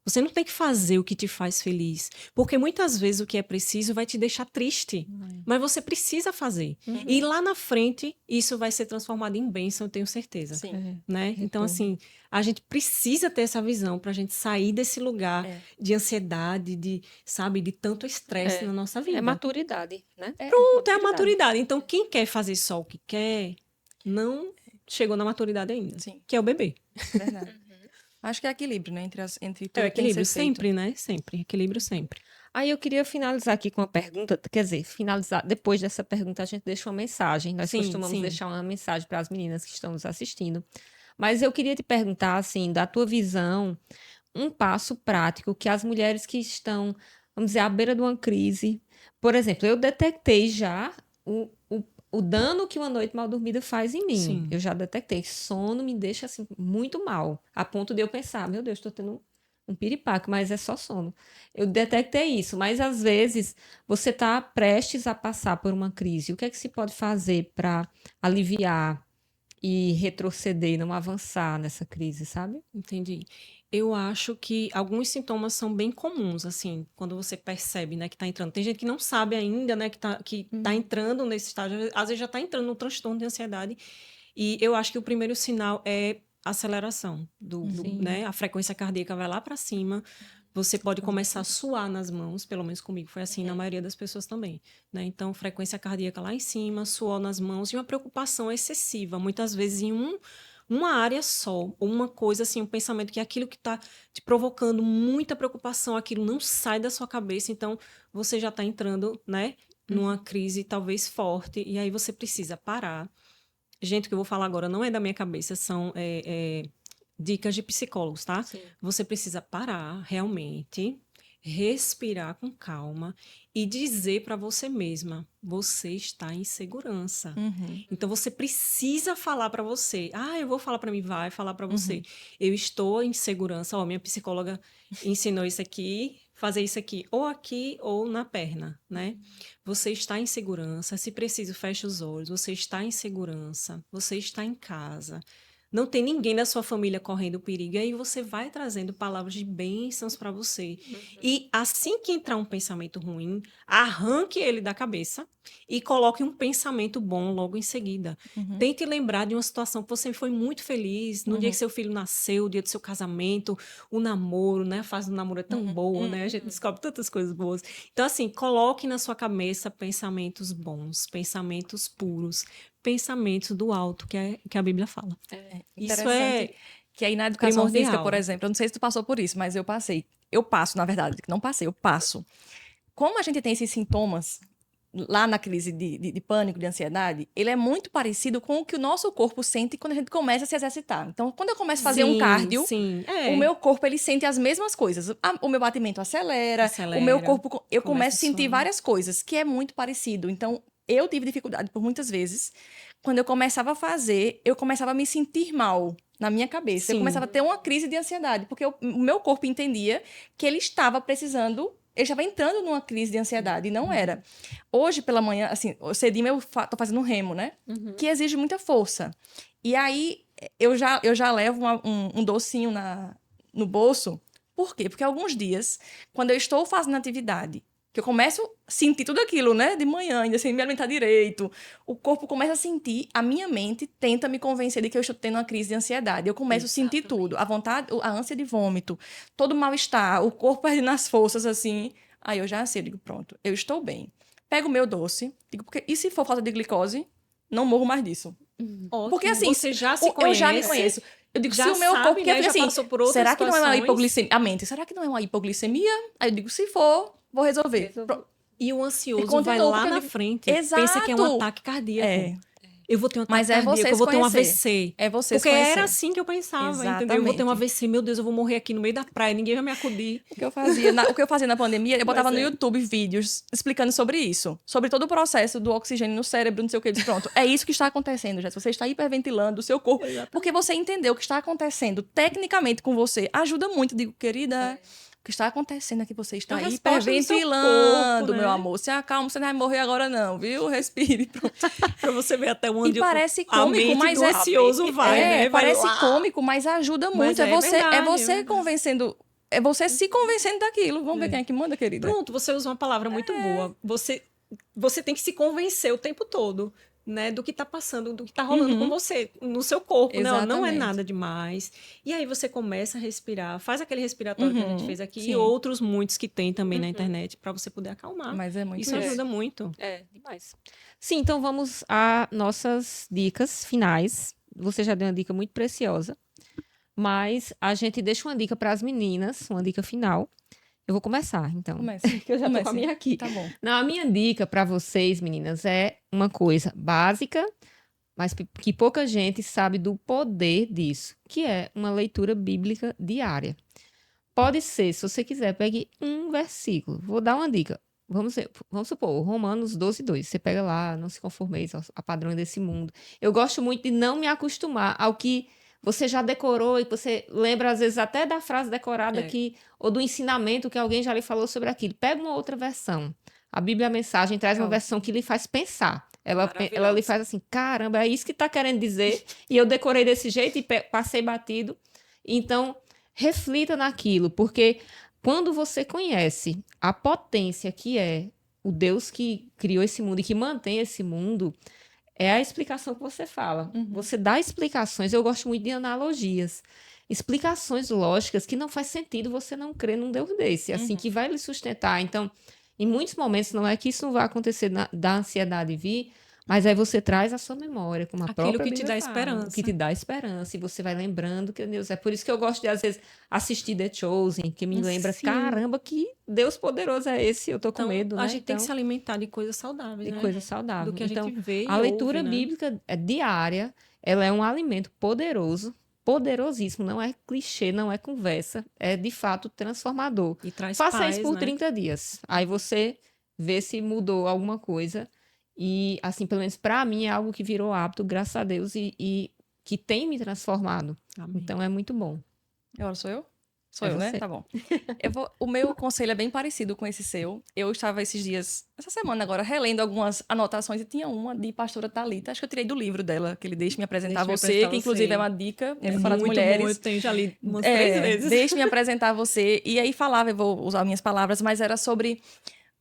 Você não tem que fazer o que te faz feliz. Porque muitas vezes o que é preciso vai te deixar triste. Mas você precisa fazer. E lá na frente, isso vai ser transformado em bênção, eu tenho certeza. Sim. Né? Então, assim, a gente precisa ter essa visão para a gente sair desse lugar de ansiedade, de tanto estresse na nossa vida. É maturidade, né? Pronto, é a maturidade. Então, quem quer fazer só o que quer, não chegou na maturidade ainda. Sim. Que é o bebê. Verdade. Acho que é equilíbrio, né? Entre tudo É o que tem que equilíbrio ser feito. sempre, né? Sempre. Equilíbrio sempre. Aí eu queria finalizar aqui com uma pergunta, quer dizer, finalizar, depois dessa pergunta a gente deixa uma mensagem, nós Sim, costumamos sim. deixar uma mensagem para as meninas que estão nos assistindo, mas eu queria te perguntar, assim, da tua visão, um passo prático que as mulheres que estão, vamos dizer, à beira de uma crise, por exemplo, eu detectei já o dano que uma noite mal dormida faz em mim, Sim. eu já detectei, sono me deixa, assim, muito mal, a ponto de eu pensar, meu Deus, estou tendo um piripaque, mas é só sono. Eu detectei isso, mas às vezes você está prestes a passar por uma crise. O que é que se pode fazer para aliviar e retroceder e não avançar nessa crise, sabe? Entendi. Eu acho que alguns sintomas são bem comuns, assim, quando você percebe, né, que tá entrando. Tem gente que não sabe ainda, né, que tá entrando nesse estágio, às vezes já tá entrando no transtorno de ansiedade. E eu acho que o primeiro sinal é aceleração, né, a frequência cardíaca vai lá para cima, você pode começar a suar nas mãos, pelo menos comigo foi assim, na maioria das pessoas também, né? Então, frequência cardíaca lá em cima, suor nas mãos e uma preocupação excessiva, muitas vezes em uma área só, ou uma coisa assim, um pensamento que é aquilo que está te provocando muita preocupação, aquilo não sai da sua cabeça, então você já está entrando, né, numa crise talvez forte, e aí você precisa parar. Gente, o que eu vou falar agora não é da minha cabeça, são dicas de psicólogos, tá? Sim. Você precisa parar, realmente, respirar com calma e dizer para você mesma, você está em segurança. Então, você precisa falar para você. Eu vou falar para mim, vai falar para você. Eu estou em segurança. Minha psicóloga ensinou isso aqui, fazer isso aqui ou na perna, né? Você está em segurança. Se preciso, feche os olhos. Você está em segurança. Você está em casa. Não tem ninguém da sua família correndo perigo. E aí você vai trazendo palavras de bênçãos para você. E assim que entrar um pensamento ruim, arranque ele da cabeça e coloque um pensamento bom logo em seguida. Tente lembrar de uma situação que você foi muito feliz, no dia que seu filho nasceu, o dia do seu casamento, o namoro, né? A fase do namoro é tão boa, né? A gente descobre tantas coisas boas. Então, assim, coloque na sua cabeça pensamentos bons, pensamentos puros, pensamentos do alto, que a Bíblia fala. Isso é que aí na educação primordial. física, por exemplo, eu não sei se tu passou por isso, mas eu passei. Eu passo, na verdade, não passei, eu passo. Como a gente tem esses sintomas lá na crise de pânico, de ansiedade, ele é muito parecido com o que o nosso corpo sente quando a gente começa a se exercitar. Então, quando eu começo a fazer um cardio, o meu corpo, ele sente as mesmas coisas. O meu batimento acelera, o meu corpo... Eu começo a sentir várias coisas, que é muito parecido. Então, eu tive dificuldade por muitas vezes. Quando eu começava a fazer, eu começava a me sentir mal na minha cabeça. Eu começava a ter uma crise de ansiedade, porque o meu corpo entendia que ele estava precisando... Ele estava entrando numa crise de ansiedade, e não era. Hoje, pela manhã, assim, cedinho eu tô fazendo um remo, né? Que exige muita força. E aí, eu já levo um docinho no bolso. Por quê? Porque alguns dias, quando eu estou fazendo atividade, que eu começo a sentir tudo aquilo, né? De manhã, ainda sem me alimentar direito, o corpo começa a sentir, a minha mente tenta me convencer de que eu estou tendo uma crise de ansiedade. Eu começo a sentir tudo, a vontade, a ânsia de vômito, todo o mal-estar, o corpo perdendo as forças, assim. Aí eu já sei, eu digo, pronto, eu estou bem. Pego o meu doce, digo, porque e se for falta de glicose, não morro mais disso. Ótimo. Porque assim, você já se conhece, eu já me conheço. Eu digo, já se o meu sabe, corpo... Porque né? Já assim, passou por outras será que não é uma situações? hipoglicemia? A mente, será que não é uma hipoglicemia? Aí eu digo, se for, vou resolver. E o ansioso E continua, vai lá porque eu na digo, frente, exato, pensa que é um ataque cardíaco. Eu vou ter um ataque Mas é cardíaco, você eu vou se ter um conhecer. AVC. É você Porque se conhecer. era assim que eu pensava, Exatamente. entendeu? Eu vou ter um AVC, meu Deus, eu vou morrer aqui no meio da praia, ninguém vai me acudir. O que eu fazia na pandemia, eu botava no YouTube vídeos explicando sobre isso. Sobre todo o processo do oxigênio no cérebro, não sei o que. Eu disse, pronto, é isso que está acontecendo, já. Você está hiperventilando o seu corpo. Exatamente. Porque você entendeu o que está acontecendo tecnicamente com você. Ajuda muito. Digo, querida, que está acontecendo é que você está É uma resposta do seu hiperventilando, corpo, né? meu amor. Se acalma, você não vai morrer agora não, viu? Respire, pronto. Para você ver até E onde parece a cômico, mente mas do é... ansioso vai, né? Vai parece lá. cômico, mas ajuda Mas muito. é É verdade, você é. convencendo... É você se convencendo daquilo. Vamos ver quem é que manda, querida. Pronto, você usa uma palavra muito boa. Você tem que se convencer o tempo todo, né, do que tá passando, do que tá rolando com você, no seu corpo, né? Ó, não é Exatamente. nada demais. E aí você começa a respirar, faz aquele respiratório que a gente fez aqui sim. e outros muitos que tem também na internet para você poder acalmar. Mas é muito Isso isso. ajuda muito. É, demais. Sim, então vamos a nossas dicas finais. Você já deu uma dica muito preciosa, mas a gente deixa uma dica para as meninas, uma dica final. Eu vou começar, então. Comece. Que eu já tô com a Comece. minha aqui. Tá bom. Não, a minha dica para vocês, meninas, é uma coisa básica, mas que pouca gente sabe do poder disso, que é uma leitura bíblica diária. Pode ser, se você quiser, pegue um versículo. Vou dar uma dica. Vamos supor, Romanos 12:2. Você pega lá, não se conformeis a padrões desse mundo. Eu gosto muito de não me acostumar ao que você já decorou e você lembra, às vezes, até da frase decorada ou do ensinamento que alguém já lhe falou sobre aquilo. Pega uma outra versão. A Bíblia, a mensagem, traz uma versão que lhe faz pensar. Ela lhe faz assim, caramba, é isso que está querendo dizer. E eu decorei desse jeito e passei batido. Então, reflita naquilo, porque quando você conhece a potência que é o Deus que criou esse mundo e que mantém esse mundo, é a explicação que você fala. Você dá explicações, eu gosto muito de analogias. Explicações lógicas que não faz sentido você não crer num Deus desse, assim, que vai lhe sustentar. Então, em muitos momentos, não é que isso não vai acontecer da ansiedade vir, mas aí você traz a sua memória, como a Aquilo própria que te Bíblia dá fala, esperança. o que te dá esperança, e você vai lembrando que Deus é. Por isso que eu gosto de, às vezes, assistir The Chosen, que me lembra, Sim. caramba, que Deus poderoso é esse, eu tô com Então, medo, né? a gente tem que se alimentar de coisas saudáveis, de né? coisa saudável. Do que a Então, gente vê e a leitura ouve, né? bíblica é diária, ela é um alimento poderoso, poderosíssimo, não é clichê, não é conversa, é de fato transformador. E traz Faça paz, isso por né? 30 dias. Aí você vê se mudou alguma coisa. E, assim, pelo menos para mim, é algo que virou hábito, graças a Deus, e que tem me transformado. Amém. Então, é muito bom. Agora sou eu? Sou É eu, né? você. Tá bom. O meu conselho é bem parecido com esse seu. Eu estava esses dias, essa semana agora, relendo algumas anotações e tinha uma de pastora Thalita. Acho que eu tirei do livro dela, que ele Deixe-me Apresentar Deixe-me Você, Apresentar que inclusive Você. é uma dica É para as muito mulheres. bom, eu tenho já li umas 3 vezes. Deixe-me apresentar você. E aí falava, eu vou usar minhas palavras, mas era sobre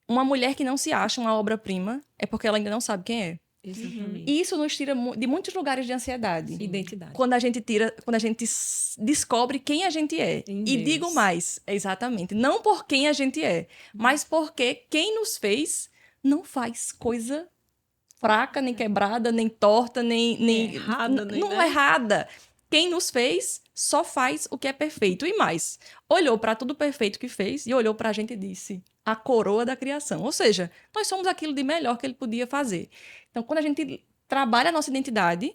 uma mulher que não se acha uma obra-prima, é porque ela ainda não sabe quem é. Exatamente. E isso nos tira de muitos lugares de ansiedade. Identidade. Quando a gente descobre quem a gente é. Em E Deus. digo mais, exatamente, não por quem a gente é, mas porque quem nos fez não faz coisa fraca, nem quebrada, nem torta, nem Errada, nem, não né? errada. Quem nos fez só faz o que é perfeito. E mais, olhou para tudo perfeito que fez e olhou para a gente e disse: a coroa da criação. Ou seja, nós somos aquilo de melhor que ele podia fazer. Então, quando a gente trabalha a nossa identidade,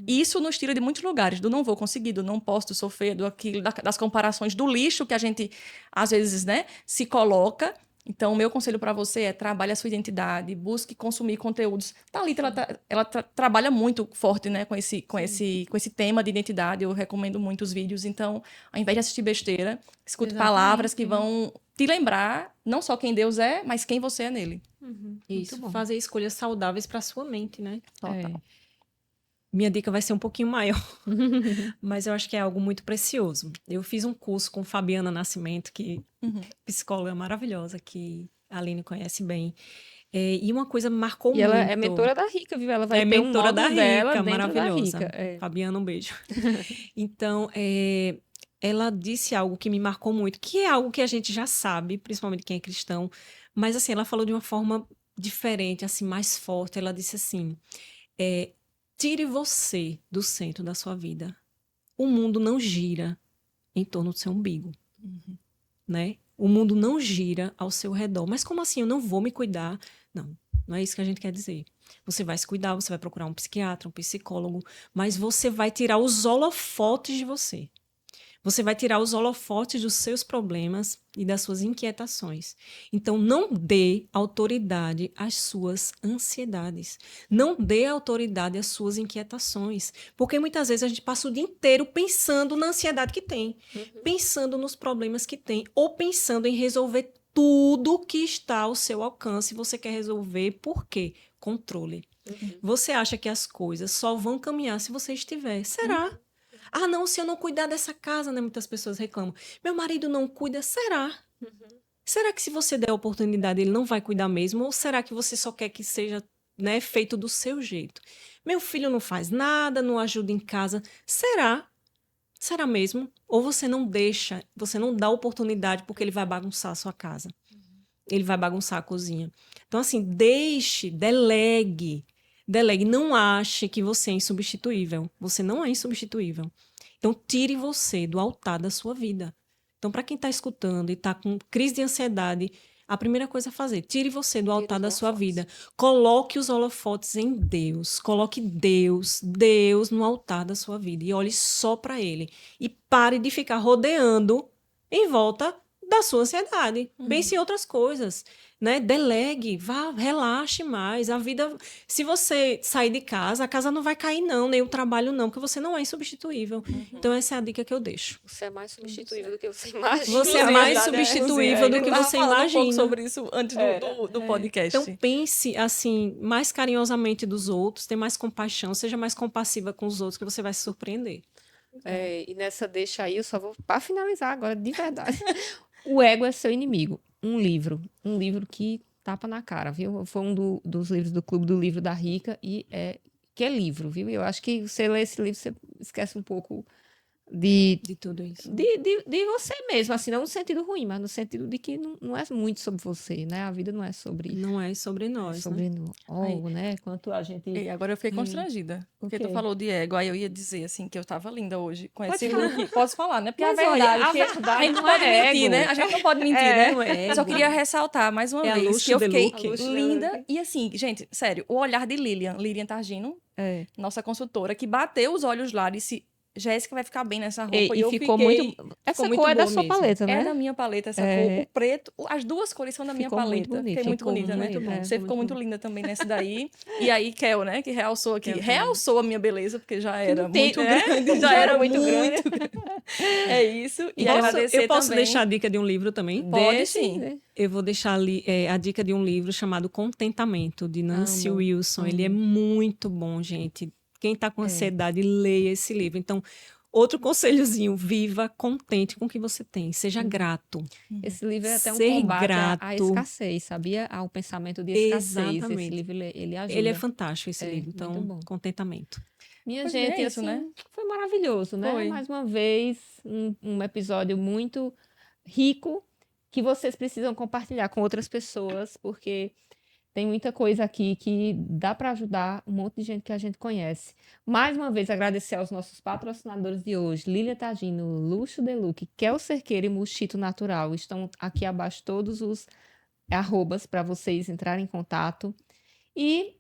isso nos tira de muitos lugares, do não vou conseguir, do não posso, do sou feia, do aquilo, das comparações, do lixo que a gente, às vezes, né, se coloca. Então, o meu conselho para você é trabalhe a sua identidade, busque consumir conteúdos. Thalita, ela trabalha muito forte, né, com esse tema de identidade. Eu recomendo muito os vídeos. Então, ao invés de assistir besteira, escute Exatamente. palavras que vão te lembrar não só quem Deus é, mas quem você é nele. Isso, bom. fazer escolhas saudáveis para sua mente, né? Total. Minha dica vai ser um pouquinho maior, mas eu acho que é algo muito precioso. Eu fiz um curso com Fabiana Nascimento, que psicóloga maravilhosa, que a Aline conhece bem. E uma coisa me marcou E muito. ela é mentora da Rica, viu? Ela vai É ter um mentora da módulo dela Rica, dentro maravilhosa. da Rica. É. Fabiana, um beijo. Então, ela disse algo que me marcou muito, que é algo que a gente já sabe, principalmente quem é cristão, mas assim, ela falou de uma forma diferente, assim, mais forte. Ela disse assim, tire você do centro da sua vida. O mundo não gira em torno do seu umbigo, né? O mundo não gira ao seu redor. Mas como assim? Eu não vou me cuidar? Não é isso que a gente quer dizer. Você vai se cuidar, você vai procurar um psiquiatra, um psicólogo, mas você vai tirar os holofotes de você. Você vai tirar os holofotes dos seus problemas e das suas inquietações. Então, não dê autoridade às suas ansiedades. Não dê autoridade às suas inquietações. Porque muitas vezes a gente passa o dia inteiro pensando na ansiedade que tem, pensando nos problemas que tem, ou pensando em resolver tudo que está ao seu alcance. Você quer resolver por quê? Controle. Você acha que as coisas só vão caminhar se você estiver. Será? Ah, não, se eu não cuidar dessa casa, né? Muitas pessoas reclamam. Meu marido não cuida, será? Será que se você der a oportunidade, ele não vai cuidar mesmo? Ou será que você só quer que seja, né, feito do seu jeito? Meu filho não faz nada, não ajuda em casa. Será? Será mesmo? Ou você não deixa, você não dá oportunidade porque ele vai bagunçar a sua casa. Ele vai bagunçar a cozinha. Então, assim, delegue. Delegue, não ache que você é insubstituível. Você não é insubstituível. Então, tire você do altar da sua vida. Então, para quem está escutando e está com crise de ansiedade, a primeira coisa a fazer, tire você do altar da sua vida. Coloque os holofotes em Deus. Coloque Deus no altar da sua vida. E olhe só para Ele. E pare de ficar rodeando em volta da sua ansiedade. Pense em outras coisas, né? Delegue, vá, relaxe mais. A vida, se você sair de casa, a casa não vai cair não, nem o trabalho não, porque você não é insubstituível. Então essa é a dica que eu deixo. Você é mais substituível do que você imagina. Você é mais substituível do que tava você falando um pouco imagina. sobre isso antes do podcast. Então pense assim, mais carinhosamente dos outros, tenha mais compaixão, seja mais compassiva com os outros, que você vai se surpreender. E nessa deixa aí, eu só vou para finalizar agora, de verdade. O ego é seu inimigo. Um livro que tapa na cara, viu? Foi dos livros do Clube do Livro da Rica que é livro, viu? Eu acho que você lê esse livro, você esquece um pouco de tudo isso. de você mesmo, assim, não no sentido ruim, mas no sentido de que não é muito sobre você, né? A vida não é sobre Não é sobre nós, sobre né? Quanto a gente E agora eu fiquei constrangida. Porque tu falou de ego, aí eu ia dizer assim que eu tava linda hoje com esse look. Posso falar, né? Porque Mas é verdade. olha, a porque verdade a gente não não pode é mentir, ego. né? A gente não pode mentir, Não é né? Só ego. queria ressaltar mais uma É a vez luxo que eu de fiquei look. A luxo de linda. look. E assim, gente, sério, o olhar de Lilian Targino, É. nossa consultora, que bateu os olhos lá e disse: Jéssica vai ficar bem nessa roupa. E eu ficou fiquei... muito. Essa muito cor é da boa sua mesmo. paleta, né? É da minha paleta essa cor. O preto, as duas cores são da minha Ficou muito paleta. bonito. Fiquei muito Ficou bonita, né? muito bom. Você ficou muito linda também nessa daí. E aí, Kel, né? Que realçou aqui. Kel Realçou a minha beleza, porque já era não tem, muito né? grande. Já era muito grande. É isso. E Posso- agradecer eu posso também. deixar a dica de um livro também? Pode Deixe, sim. né? Eu vou deixar ali a dica de um livro chamado Contentamento, de Nancy Amo, Wilson. Ele é muito bom, gente. Quem está com ansiedade, leia esse livro. Então, outro conselhozinho, viva contente com o que você tem. Seja grato. Esse livro é até um Ser combate à grato. escassez, sabia? Ao pensamento de escassez. Exatamente. Esse livro, ele ajuda. Ele é fantástico, esse É, livro. muito Então, bom. contentamento. Minha Pois gente, é isso, assim, né? foi maravilhoso, né? Foi. Mais uma vez, um episódio muito rico que vocês precisam compartilhar com outras pessoas, porque tem muita coisa aqui que dá para ajudar um monte de gente que a gente conhece. Mais uma vez, agradecer aos nossos patrocinadores de hoje, Lilia Tagino, Luxo de Look, Kel Cerqueira e Mochito Natural. Estão aqui abaixo todos os arrobas para vocês entrarem em contato. E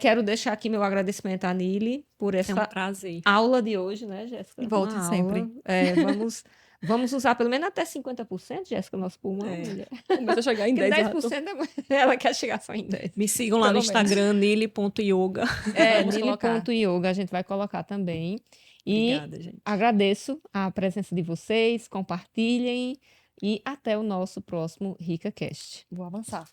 quero deixar aqui meu agradecimento à Nili por É um essa prazer. aula de hoje, né, Jéssica? Volte Uma sempre. aula. Vamos usar pelo menos até 50%, Jéssica, nosso pulmão. Mulher. Começa a chegar em Porque 10 ela quer chegar só em 10. Me sigam lá Pelo no Instagram, nili.yoga. Vamos colocar. Nili.yoga, a gente vai colocar também. E Obrigada, gente. agradeço a presença de vocês, compartilhem e até o nosso próximo RicaCast. Vou avançar.